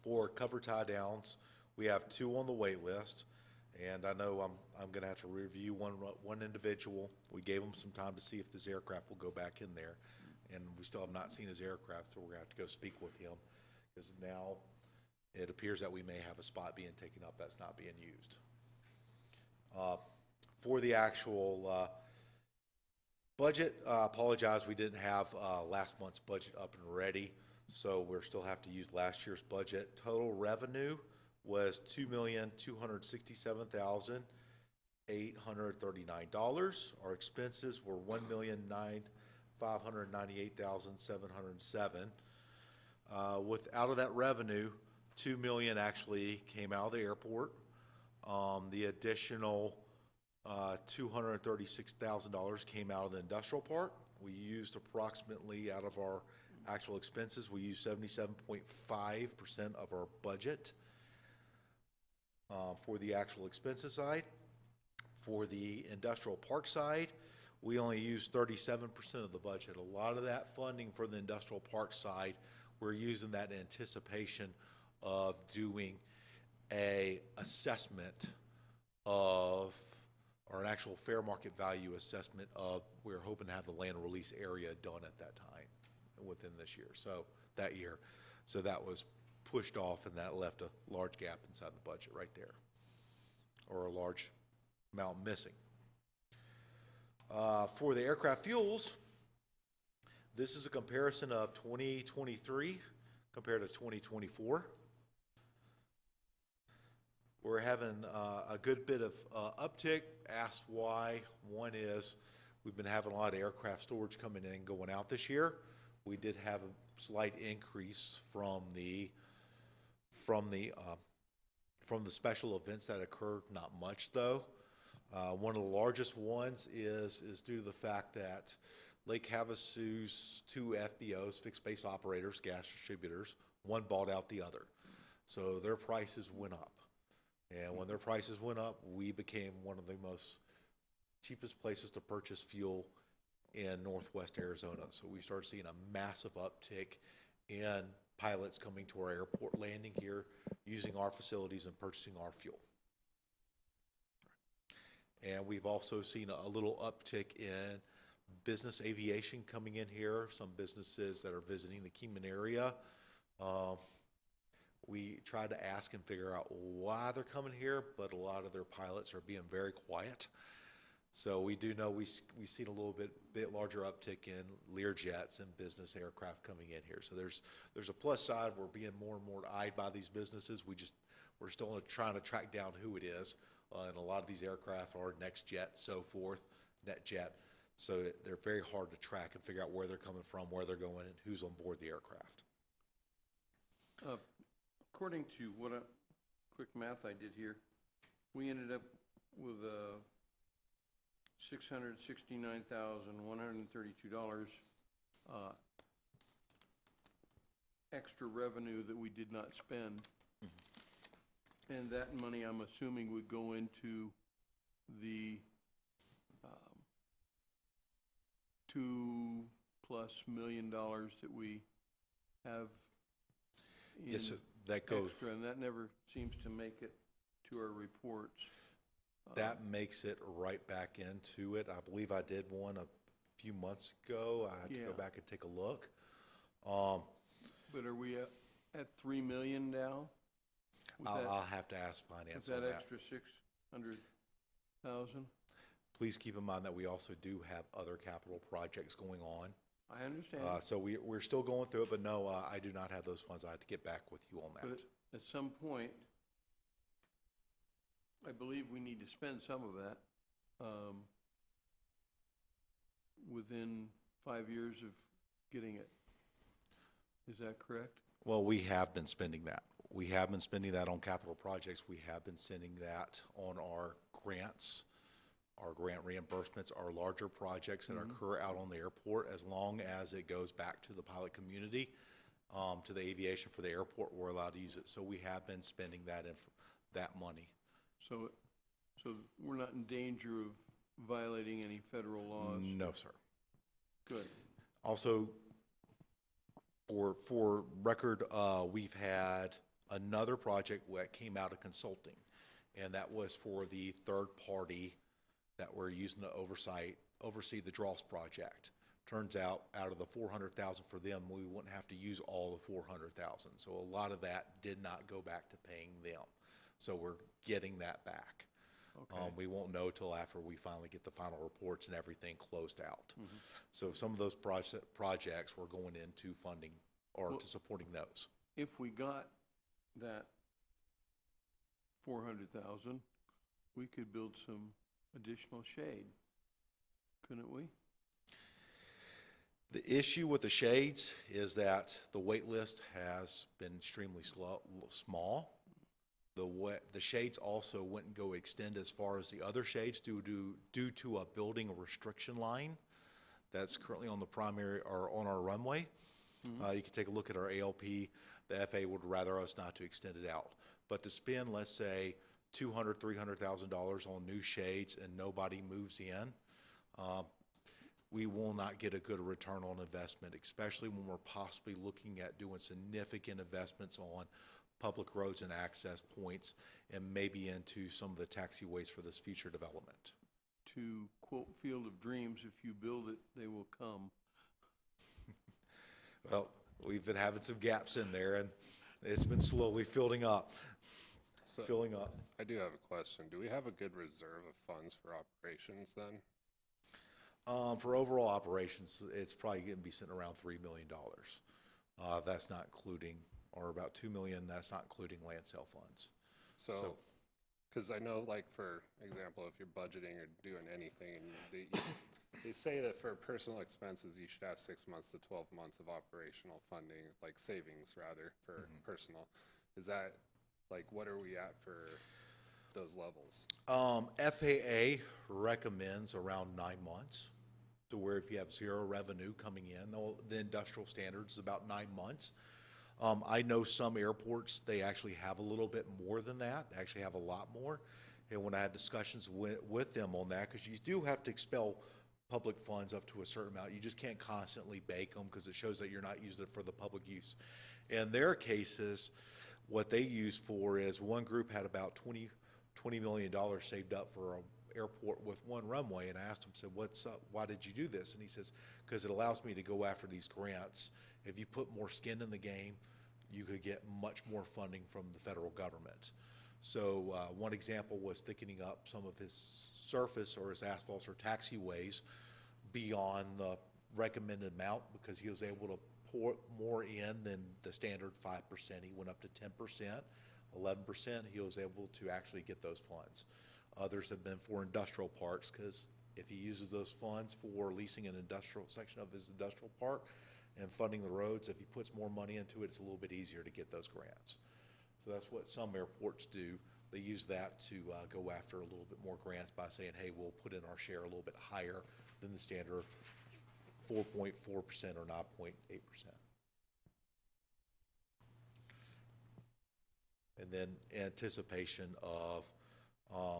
4 cover tie downs, we have 2 on the wait list. And I know I'm gonna have to review one individual. We gave him some time to see if this aircraft will go back in there. And we still have not seen his aircraft, so we're gonna have to go speak with him. Because now it appears that we may have a spot being taken up that's not being used. For the actual budget, apologize, we didn't have last month's budget up and ready, so we'll still have to use last year's budget. Total revenue was $2,267,839. Our expenses were $1,598,707. Out of that revenue, $2 million actually came out of the airport. The additional $236,000 came out of the industrial part. We used approximately, out of our actual expenses, we used 77.5% of our budget for the actual expenses side. For the industrial park side, we only used 37% of the budget. A lot of that funding for the industrial park side, we're using that in anticipation of doing a assessment of, or an actual fair market value assessment of, we're hoping to have the land release area done at that time within this year, so that year. So that was pushed off, and that left a large gap inside the budget right there, or a large amount missing. For the aircraft fuels, this is a comparison of 2023 compared to 2024. We're having a good bit of uptick. Asked why. One is we've been having a lot of aircraft storage coming in and going out this year. We did have a slight increase from the special events that occurred. Not much though. One of the largest ones is due to the fact that Lake Havasu's two FBOs, fixed base operators, gas distributors, one bought out the other. So their prices went up. And when their prices went up, we became one of the most cheapest places to purchase fuel in Northwest Arizona. So we started seeing a massive uptick in pilots coming to our airport, landing here, using our facilities and purchasing our fuel. And we've also seen a little uptick in business aviation coming in here, some businesses that are visiting the Kingman area. We tried to ask and figure out why they're coming here, but a lot of their pilots are being very quiet. So we do know we've seen a little bit larger uptick in Learjets and business aircraft coming in here. So there's a plus side. We're being more and more eyed by these businesses. We're still trying to track down who it is. And a lot of these aircraft are NextJet, so forth, NetJet. So they're very hard to track and figure out where they're coming from, where they're going, and who's on board the aircraft. According to what quick math I did here, we ended up with $669,132 extra revenue that we did not spend. And that money, I'm assuming, would go into the $2+ million that we have in Yes, sir. That goes. extra, and that never seems to make it to our reports. That makes it right back into it. I believe I did one a few months ago. I had to go Yeah. back and take a look. But are we at 3 million now? With that- I'll have to ask with finance that on that. extra 600,000? Please keep in mind that we also do have other capital projects going on. I understand, So we're still going through it, but no, I do not have those funds. I have to get back with you on that. but at some point, I believe we need to spend some of that within 5 years of getting it. Is that correct? Well, we have been spending that. We have been spending that on capital projects. We have been sending that on our grants, our grant reimbursements, our larger projects that occur out on the airport, as long as it goes back to the pilot community, to the aviation for the airport, we're allowed to use it. So we have been spending that money. So we're not in danger of violating any federal laws? No, sir. Good. Also, for record, we've had another project that came out of consulting, and that was for the third party that we're using to oversee the Dross project. Turns out of the 400,000 for them, we wouldn't have to use all the 400,000. So a lot of that did not go back to paying them. So we're getting that back. Okay. We won't know till after we finally get the final reports and everything closed out. So some of those projects were going into funding or to supporting those. If we got that 400,000, we could build some additional shade, couldn't we? The issue with the shades is that the wait list has been extremely small. The shades also wouldn't go extend as far as the other shades due to a building restriction line that's currently on the primary or on our runway. You can take a look at our ALP. The FAA would rather us not to extend it out. But to spend, let's say, $200,000, $300,000 on new shades and nobody moves in, we will not get a good return on investment, especially when we're possibly looking at doing significant investments on public roads and access points and maybe into some of the taxiways for this future development. To quote Field of Dreams, if you build it, they will come. Well, we've been having some gaps in there, and it's been slowly filling up. So Filling up. I do have a question. Do we have a good reserve of funds for operations then? For overall operations, it's probably going to be sitting around $3 million. That's not including, or about $2 million, that's not including land sale funds. So, because I know, like, for example, if you're budgeting or doing anything, they say that for personal expenses, you should have 6 months to 12 months of operational funding, like savings rather, for personal. Is that, like, what are we at for those levels? FAA recommends around 9 months, to where if you have zero revenue coming in, the industrial standard is about 9 months. I know some airports, they actually have a little bit more than that. They actually have a lot more. And when I had discussions with them on that, because you do have to expel public funds up to a certain amount, you just can't constantly bake them because it shows that you're not using it for the public use. In their cases, what they use for is, one group had about $20 million saved up for an airport with one runway, and I asked him, said, what's up? Why did you do this? And he says, because it allows me to go after these grants. If you put more skin in the game, you could get much more funding from the federal government. So one example was thickening up some of his surface or his asphalts or taxiways beyond the recommended amount, because he was able to pour more in than the standard 5%. He went up to 10%, 11%. He was able to actually get those funds. Others have been for industrial parks, because if he uses those funds for leasing an industrial section of his industrial park and funding the roads, if he puts more money into it, it's a little bit easier to get those grants. So that's what some airports do. They use that to go after a little bit more grants by saying, hey, we'll put in our share a little bit higher than the standard 4.4% or 9.8%. And then anticipation of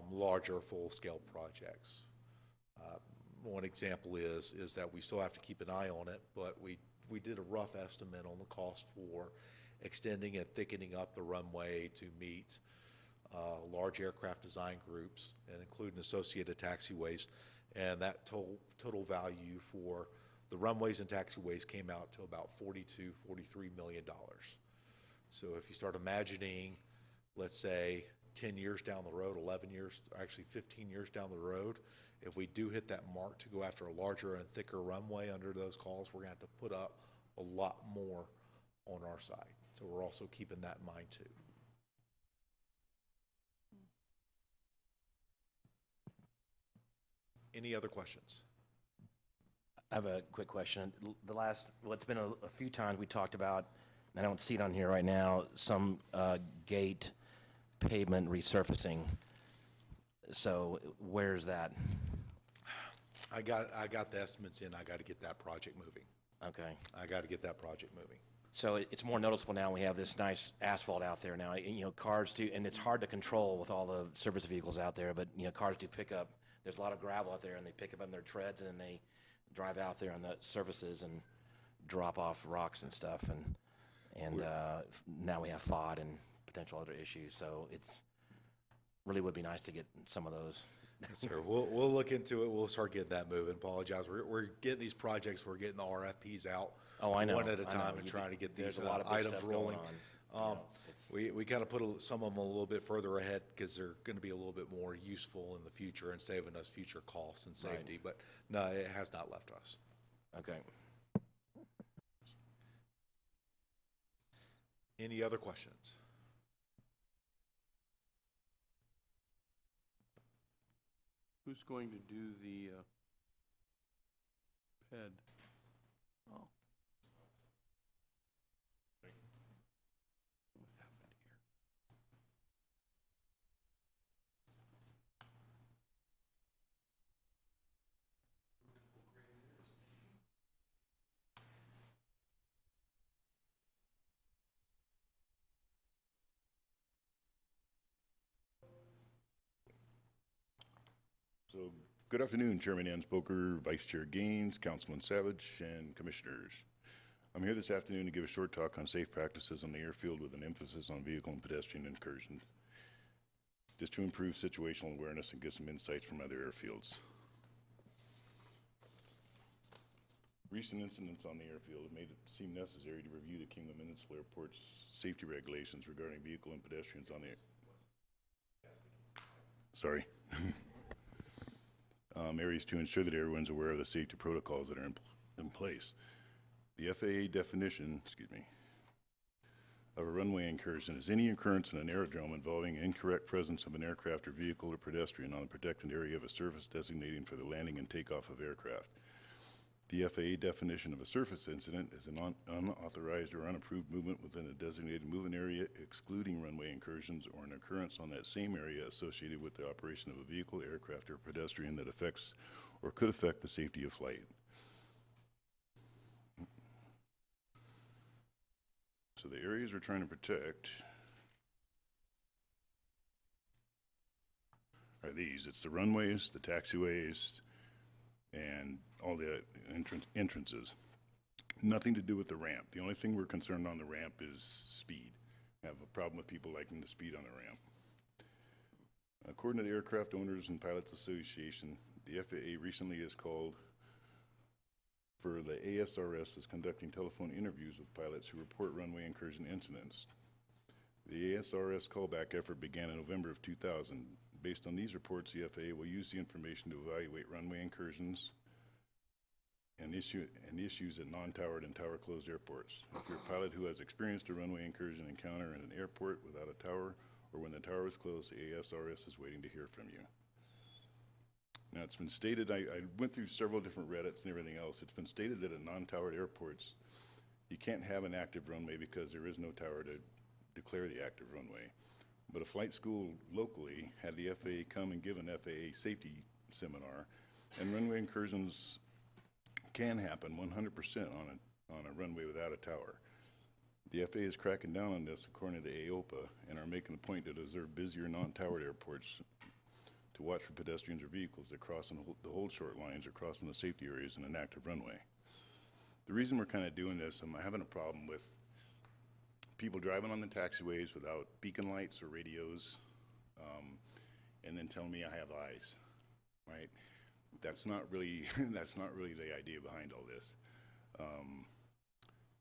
larger full-scale projects. One example is that we still have to keep an eye on it, but we did a rough estimate on the cost for extending and thickening up the runway to meet large aircraft design groups and including associated taxiways. And that total value for the runways and taxiways came out to about $42, $43 million. So if you start imagining, let's say, 10 years down the road, 11 years, actually 15 years down the road, if we do hit that mark to go after a larger and thicker runway under those calls, we're going to have to put up a lot more on our side. So we're also keeping that in mind too. Any other questions? I have a quick question. It's been a few times we talked about, and I don't see it on here right now, some gate pavement resurfacing. So where's that? I got the estimates in. I got to get that project moving. Okay. I got to get that project moving. So it's more noticeable now. We have this nice asphalt out there now. And, cars do, and it's hard to control with all the service vehicles out there, but, cars do pick up. There's a lot of gravel out there, and they pick up on their treads, and then they drive out there on the surfaces and drop off rocks and stuff. And now we have FOD and potential other issues. So it's really would be nice to get some of those. Yes, sir. We'll look into it. We'll start getting that moving. Apologize. We're getting these projects. We're getting the RFPs out. Oh, I know. One at a I time know. and trying to get There's these a lot of big items stuff going rolling. on. We kind of put some of them a little bit further ahead because they're going to be a little bit more useful in the future and saving us future costs and safety. But no, it has not left us. Okay. Any other questions? Who's going to do the PED? Oh. What happened here? So Good afternoon, Chairman Anspoker, Vice Chair Gaines, Councilman Savage, and Commissioners. I'm here this afternoon to give a short talk on safe practices on the airfield with an emphasis on vehicle and pedestrian incursions, just to improve situational awareness and get some insights from other airfields. Recent incidents on the airfield have made it seem necessary to review the Kingman Municipal Airport's safety regulations regarding vehicle and pedestrians on the areas to ensure that everyone's aware of the safety protocols that are in place. The FAA definition, of a runway incursion is any occurrence in an aerodrome involving incorrect presence of an aircraft or vehicle or pedestrian on the protected area of a surface designating for the landing and takeoff of aircraft. The FAA definition of a surface incident is an unauthorized or unapproved movement within a designated movement area, excluding runway incursions, or an occurrence on that same area associated with the operation of a vehicle, aircraft, or pedestrian that affects or could affect the safety of flight. So the areas we're trying to protect are these. It's the runways, the taxiways, and all the entrances. Nothing to do with the ramp. The only thing we're concerned on the ramp is speed. I have a problem with people liking the speed on the ramp. According to the Aircraft Owners and Pilots Association, the FAA recently has called for the ASRS is conducting telephone interviews with pilots who report runway incursion incidents. The ASRS callback effort began in November of 2000. Based on these reports, the FAA will use the information to evaluate runway incursions and issues at non-towered and tower-closed airports. If you're a pilot who has experienced a runway incursion encounter in an airport without a tower, or when the tower is closed, the ASRS is waiting to hear from you. Now, it's been stated, I went through several different Reddits and everything else. It's been stated that at non-towered airports, you can't have an active runway because there is no tower to declare the active runway. But a flight school locally had the FAA come and give an FAA safety seminar, and runway incursions can happen 100% on a runway without a tower. The FAA is cracking down on this according to the AOPA and are making a point to observe busier non-towered airports to watch for pedestrians or vehicles that cross the hold short lines or crossing the safety areas in an active runway. The reason we're kind of doing this, I'm having a problem with people driving on the taxiways without beacon lights or radios, and then telling me I have eyes, right? That's not really the idea behind all this.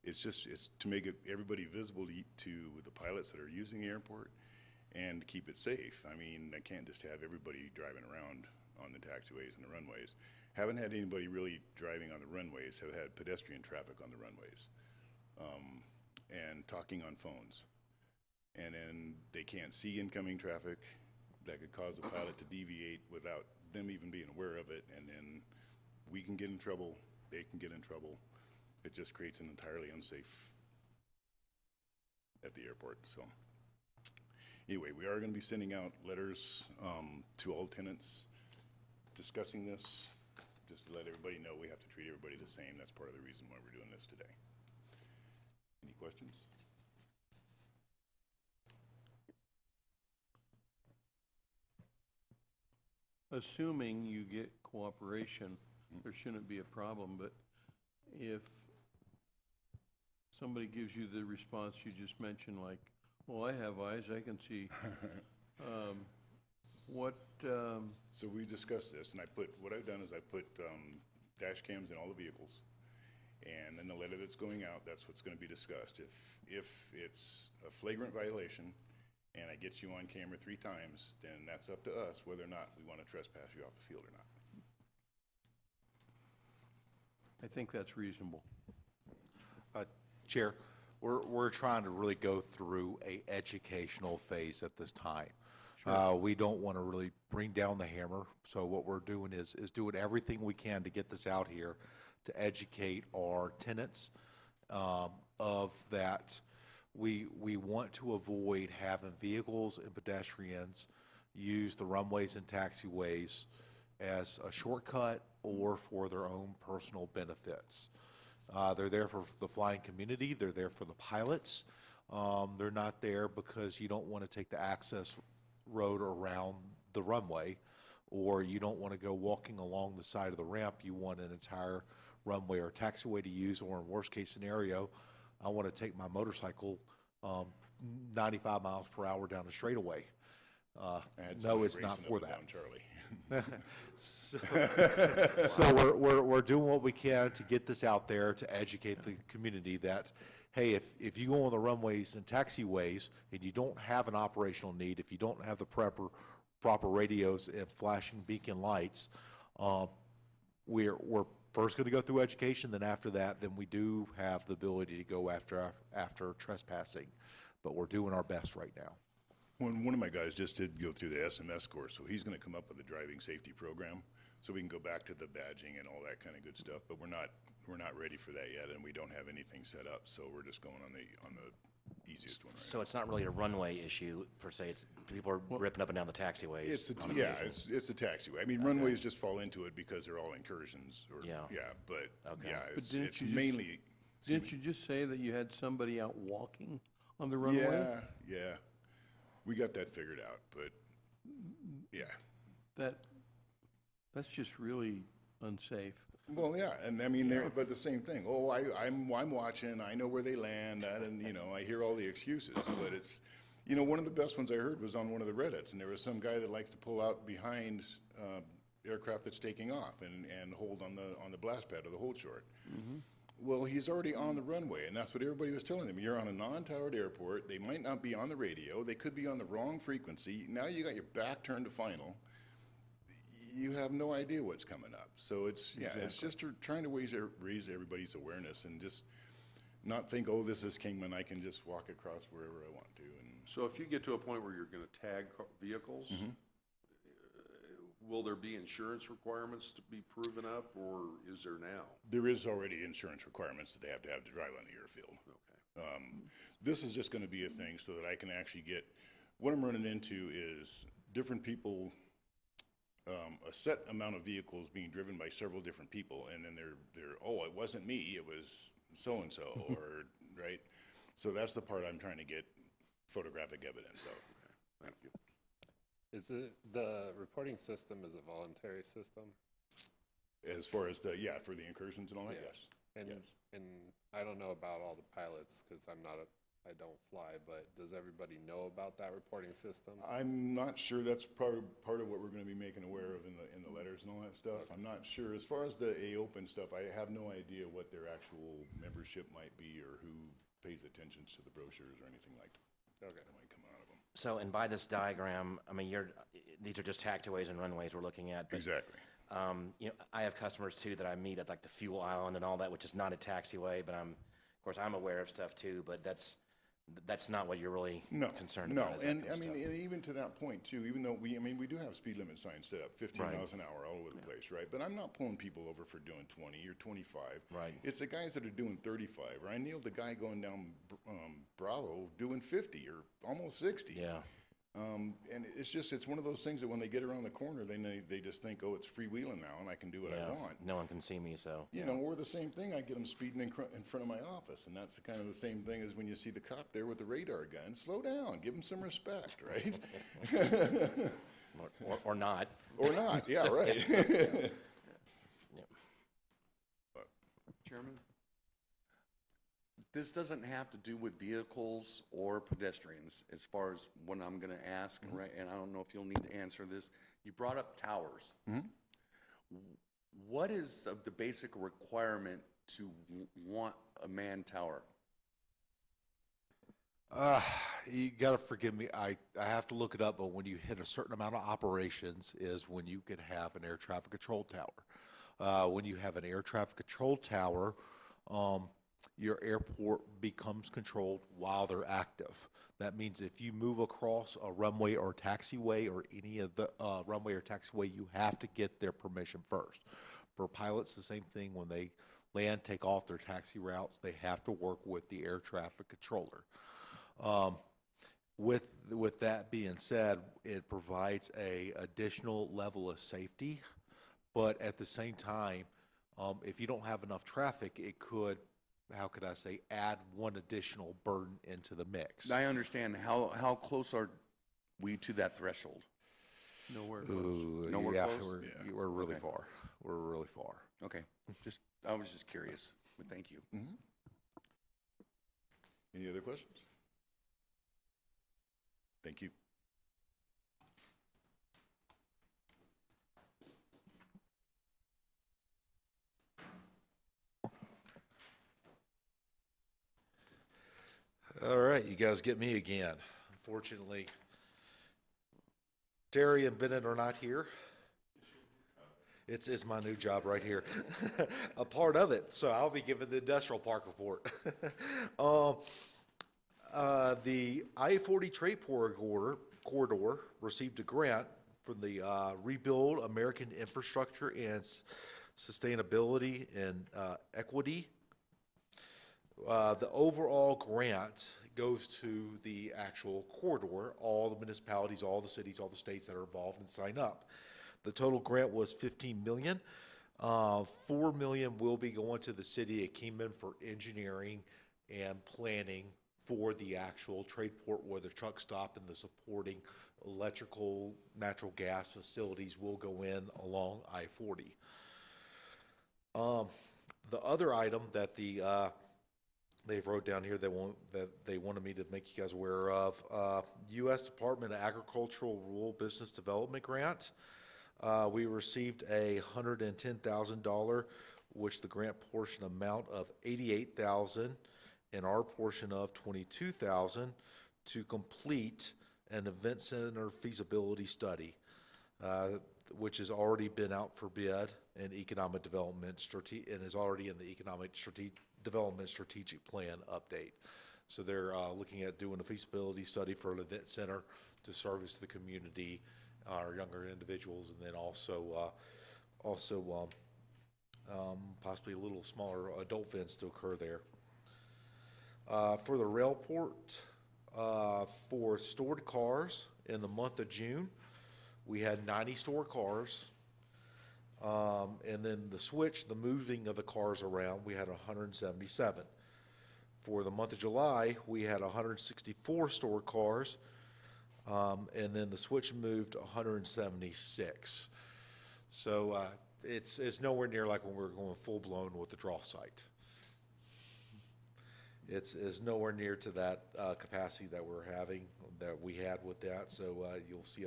It's to make everybody visible to the pilots that are using the airport and to keep it safe. I mean, I can't just have everybody driving around on the taxiways and the runways. Haven't had anybody really driving on the runways, have had pedestrian traffic on the runways. And talking on phones. And then they can't see incoming traffic that could cause the pilot to deviate without them even being aware of it, and then we can get in trouble, they can get in trouble. It just creates an entirely unsafe at the airport. So anyway, we are going to be sending out letters to all tenants discussing this, just to let everybody know we have to treat everybody the same. That's part of the reason why we're doing this today. Any questions? Assuming you get cooperation, there shouldn't be a problem, but if somebody gives you the response you just mentioned, like, well, I have eyes, I can see, So we discussed this, and what I've done is I put dash cams in all the vehicles. And in the letter that's going out, that's what's going to be discussed. If it's a flagrant violation and I get you on camera 3 times, then that's up to us whether or not we want to trespass you off the field or not. I think that's reasonable. Chair, we're trying to really go through a educational phase at this time. We don't want to really bring down the hammer, so what we're doing is doing everything we can to get this out here to educate our tenants of that. We want to avoid having vehicles and pedestrians use the runways and taxiways as a shortcut or for their own personal benefits. They're there for the flying community. They're there for the pilots. They're not there because you don't want to take the access road around the runway or you don't want to go walking along the side of the ramp, you want an entire runway or taxiway to use, or in worst case scenario, I want to take my motorcycle 95 miles per hour down a straightaway. I had No, somebody it's not racing for up and that. down Charlie. So we're doing what we can to get this out there to educate the community that, hey, if you go on the runways and taxiways and you don't have an operational need, if you don't have the proper radios and flashing beacon lights, we're first going to go through education. Then after that, then we do have the ability to go after trespassing, but we're doing our best right now. One of my guys just did go through the SMS course, so he's gonna come up with a driving safety program, so we can go back to the badging and all that kind of good stuff, but we're not ready for that yet, and we don't have anything set up, so we're just going on the easiest one right So it's not really a runway issue per se, it's people are ripping up and down the taxiways. It's on yeah, occasion. it's a taxiway. I mean, runways just fall into it because they're all incursions, or, Yeah. but, Okay. yeah, But it's didn't it's you just- mainly, Didn't you just say that you had somebody out walking on the runway? yeah. We got that figured out, but, yeah. That's just really unsafe. Well, yeah, and I mean, but the same thing. Oh, I'm watching. I know where they land, and I hear all the excuses. But it's, one of the best ones I heard was on one of the Reddits, and there was some guy that likes to pull out behind aircraft that's taking off and hold on the blast pad or the hold short. Well, he's already on the runway, and that's what everybody was telling him. You're on a non-towered airport. They might not be on the radio. They could be on the wrong frequency. Now you got your back turned to final. You have no idea what's coming up. So it's just trying to raise everybody's awareness and just not think, oh, this is Kingman. I can just walk across wherever I want to. And So if you get to a point where you're gonna tag vehicles, will there be insurance requirements to be proven up, or is there now? there is already insurance requirements that they have to drive on the airfield. Okay. This is just going to be a thing so that I can actually get, what I'm running into is different people, a set amount of vehicles being driven by several different people, and then they're oh, it wasn't me, it was so-and-so, or, right? So that's the part I'm trying to get photographic evidence of. Thank you. Is it, the reporting system is a voluntary system? As far as for the incursions and all that, Yeah. yes. And, Yes. and I don't know about all the pilots, because I don't fly, but does everybody know about that reporting system? I'm not sure that's part of what we're gonna be making aware of in the letters and all that stuff. I'm not sure, as far as the AOPEN stuff, I have no idea what their actual membership might be or who pays attention to the brochures or anything like that. Okay. That might come out of them. So, and by this diagram, I mean, these are just taxiways and runways we're looking at. But, Exactly. I have customers too that I meet at like the fuel island and all that, which is not a taxiway, but of course, I'm aware of stuff too, but that's not what you're really concerned about. is that And kind I of mean, stuff. and even to that point too, even though we do have speed limit signs set up, 15 Right. miles an hour all over the place, right? But I'm not pulling people over for doing 20 or 25. Right. It's the guys that are doing 35, or I nailed the guy going down Bravo doing 50 or almost 60. Yeah. And it's one of those things that when they get around the corner, they just think, oh, it's freewheeling now and I can do what I want. No one can see me, so. Or the same thing, I get them speeding in front of my office, and that's kind of the same thing as when you see the cop there with the radar gun. Slow down, give him some respect, right? Or not. Or not, yeah, right. Chairman? This doesn't have to do with vehicles or pedestrians, as far as what I'm gonna ask, right? And I don't know if you'll need to answer this. You brought up towers. What is the basic requirement to want a manned tower? You gotta forgive me, I have to look it up, but when you hit a certain amount of operations is when you could have an air traffic control tower. When you have an air traffic control tower, your airport becomes controlled while they're active. That means if you move across a runway or taxiway or any of the runway or taxiway, you have to get their permission first. For pilots, the same thing. When they land, take off their taxi routes, they have to work with the air traffic controller. With that being said, it provides a additional level of safety, but at the same time, if you don't have enough traffic, it could, how could I say, add one additional burden into the mix. I understand. How close are we to that threshold? Nowhere close. Ooh, Nowhere yeah, close? we're really Okay. far. We're really far. Okay, I was just curious, but thank you. Any other questions? Thank you. All right, you guys get me again. Unfortunately, Terry and Bennett are not here. It's my new job right here, a part of it. So I'll be giving the industrial park report. The I-40 trade corridor received a grant from the Rebuild American Infrastructure and Sustainability and Equity. The overall grant goes to the actual corridor, all the municipalities, all the cities, all the states that are involved and sign up. The total grant was $15 million. $4 million will be going to the city of Kingman for engineering and planning for the actual trade port where the truck stop and the supporting electrical, natural gas facilities will go in along I-40. The other item that they wrote down here that they wanted me to make you guys aware of, U.S. Department of Agricultural Rural Business Development Grant. We received a $110,000, which the grant portion amount of $88,000 and our portion of $22,000 to complete an event center feasibility study, which has already been out for bid and economic development and is already in the economic development strategic plan update. So they're looking at doing a feasibility study for an event center to service the community, our younger individuals, and then also possibly a little smaller adult events to occur there. For the rail port, for stored cars in the month of June, we had 90 stored cars. And then the moving of the cars around, we had 177. For the month of July, we had 164 stored cars. And then the switch moved 176. So it's nowhere near like when we were going full blown with the draw site. It's nowhere near to that capacity that we had with that. So you'll see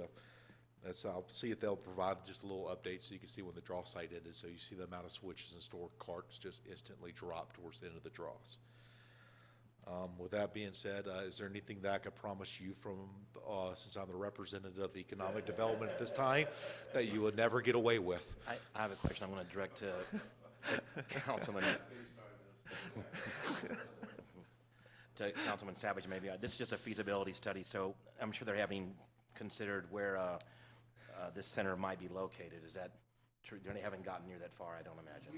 I'll see if they'll provide just a little update so you can see when the draw site ended. So you see the amount of switches and stored carts just instantly drop towards the end of the draws. With that being said, is there anything that I could promise you from, since I'm the representative of economic development at this time, that you would never get away with? I have a question I'm going to direct to Councilman. To Councilman Savage, maybe. This is just a feasibility study, so I'm sure they're having considered where this center might be located. Is that true? They haven't gotten near that far, I don't imagine.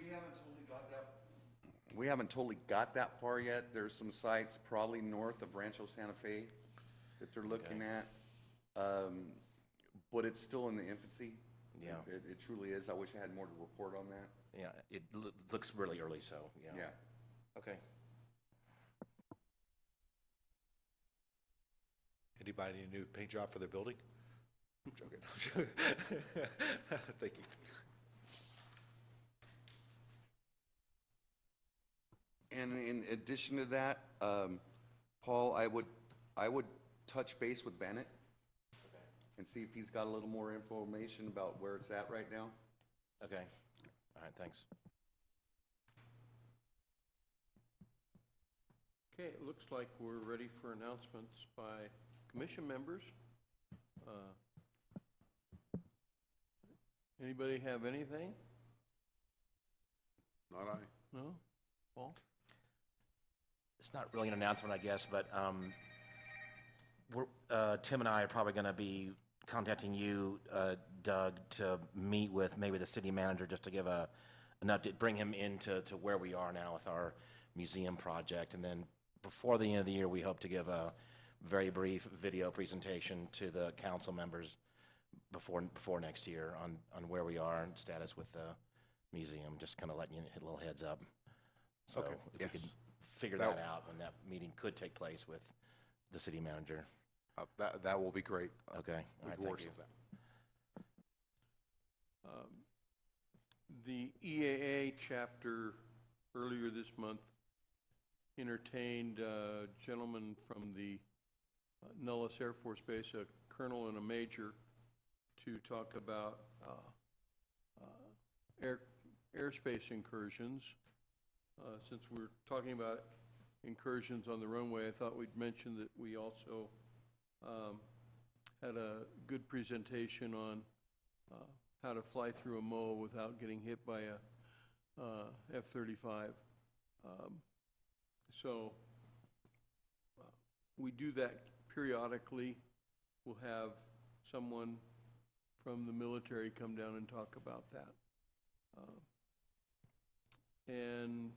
We haven't totally got that far yet. There's some sites probably north of Rancho Santa Fe that they're looking at. But it's still in the infancy. Yeah. It truly is. I wish I had more to report on that. Yeah, it looks really early, so, yeah. Yeah. Okay. Anybody need a new paint job for their building? I'm joking. Thank you. And in addition to that, Paul, I would touch base with Bennett and see if he's got a little more information about where it's at right now. Okay. All right, thanks. Okay, it looks like we're ready for announcements by commission members. Anybody have anything? Not I. No? Paul? It's not really an announcement, I guess, but Tim and I are probably going to be contacting you, Doug, to meet with maybe the city manager just to give an update, bring him into where we are now with our museum project. And then before the end of the year, we hope to give a very brief video presentation to the council members before next year on where we are and status with the museum, just kind of letting you hit a little heads up. So Okay, if we could yes. figure that out when that meeting could take place with the city manager. That will be great. Okay, all right, Look thank forward you. to that. The EAA chapter earlier this month entertained a gentleman from the Nellis Air Force Base, a colonel and a major, to talk about airspace incursions. Since we're talking about incursions on the runway, I thought we'd mention that we also had a good presentation on how to fly through a MOA without getting hit by a F-35. So we do that periodically. We'll have someone from the military come down and talk about that. And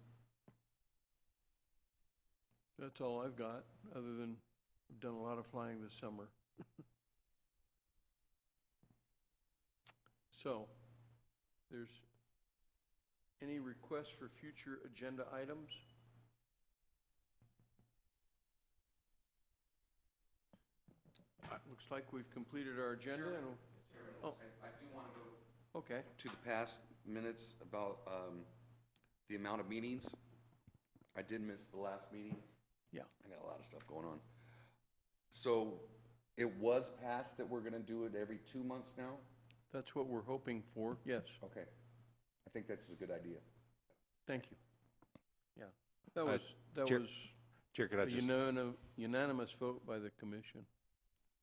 that's all I've got, other than I've done a lot of flying this summer. So, there's any requests for future agenda items? Looks like we've completed our agenda. Sure. And oh, I do want to go okay. to the past minutes about the amount of meetings. I did miss the last meeting. Yeah. I got a lot of stuff going on. So it was passed that we're going to do it every 2 months now? That's what we're hoping for, yes. Okay. I think that's a good idea. Thank you. Yeah, that Chair- was Chair, could I a just, unanimous vote by the commission.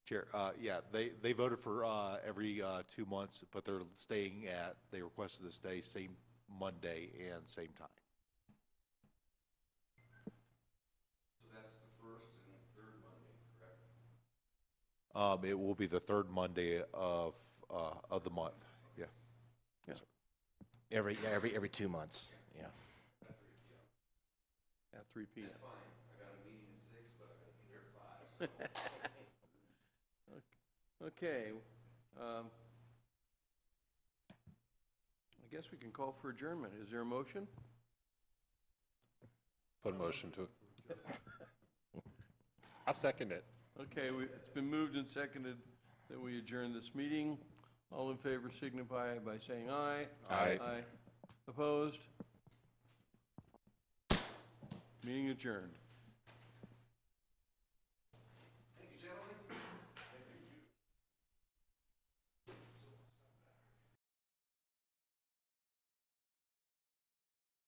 Chair, yeah, they voted for every 2 months, but they're staying they requested to stay same Monday and same time. So that's the first and the third Monday, correct? It will be the third Monday of the month, yeah. Yes, sir. Every 2 months, yeah. At 3 p.m. That's fine. I got a meeting at 6, but I gotta be there at 5, so. Okay. I guess we can call for adjournment. Is there a motion? Put a motion to it. I'll second it. Okay, it's been moved and seconded that we adjourn this meeting. All in favor signify by saying aye. Aye. Aye. Opposed? Meeting adjourned.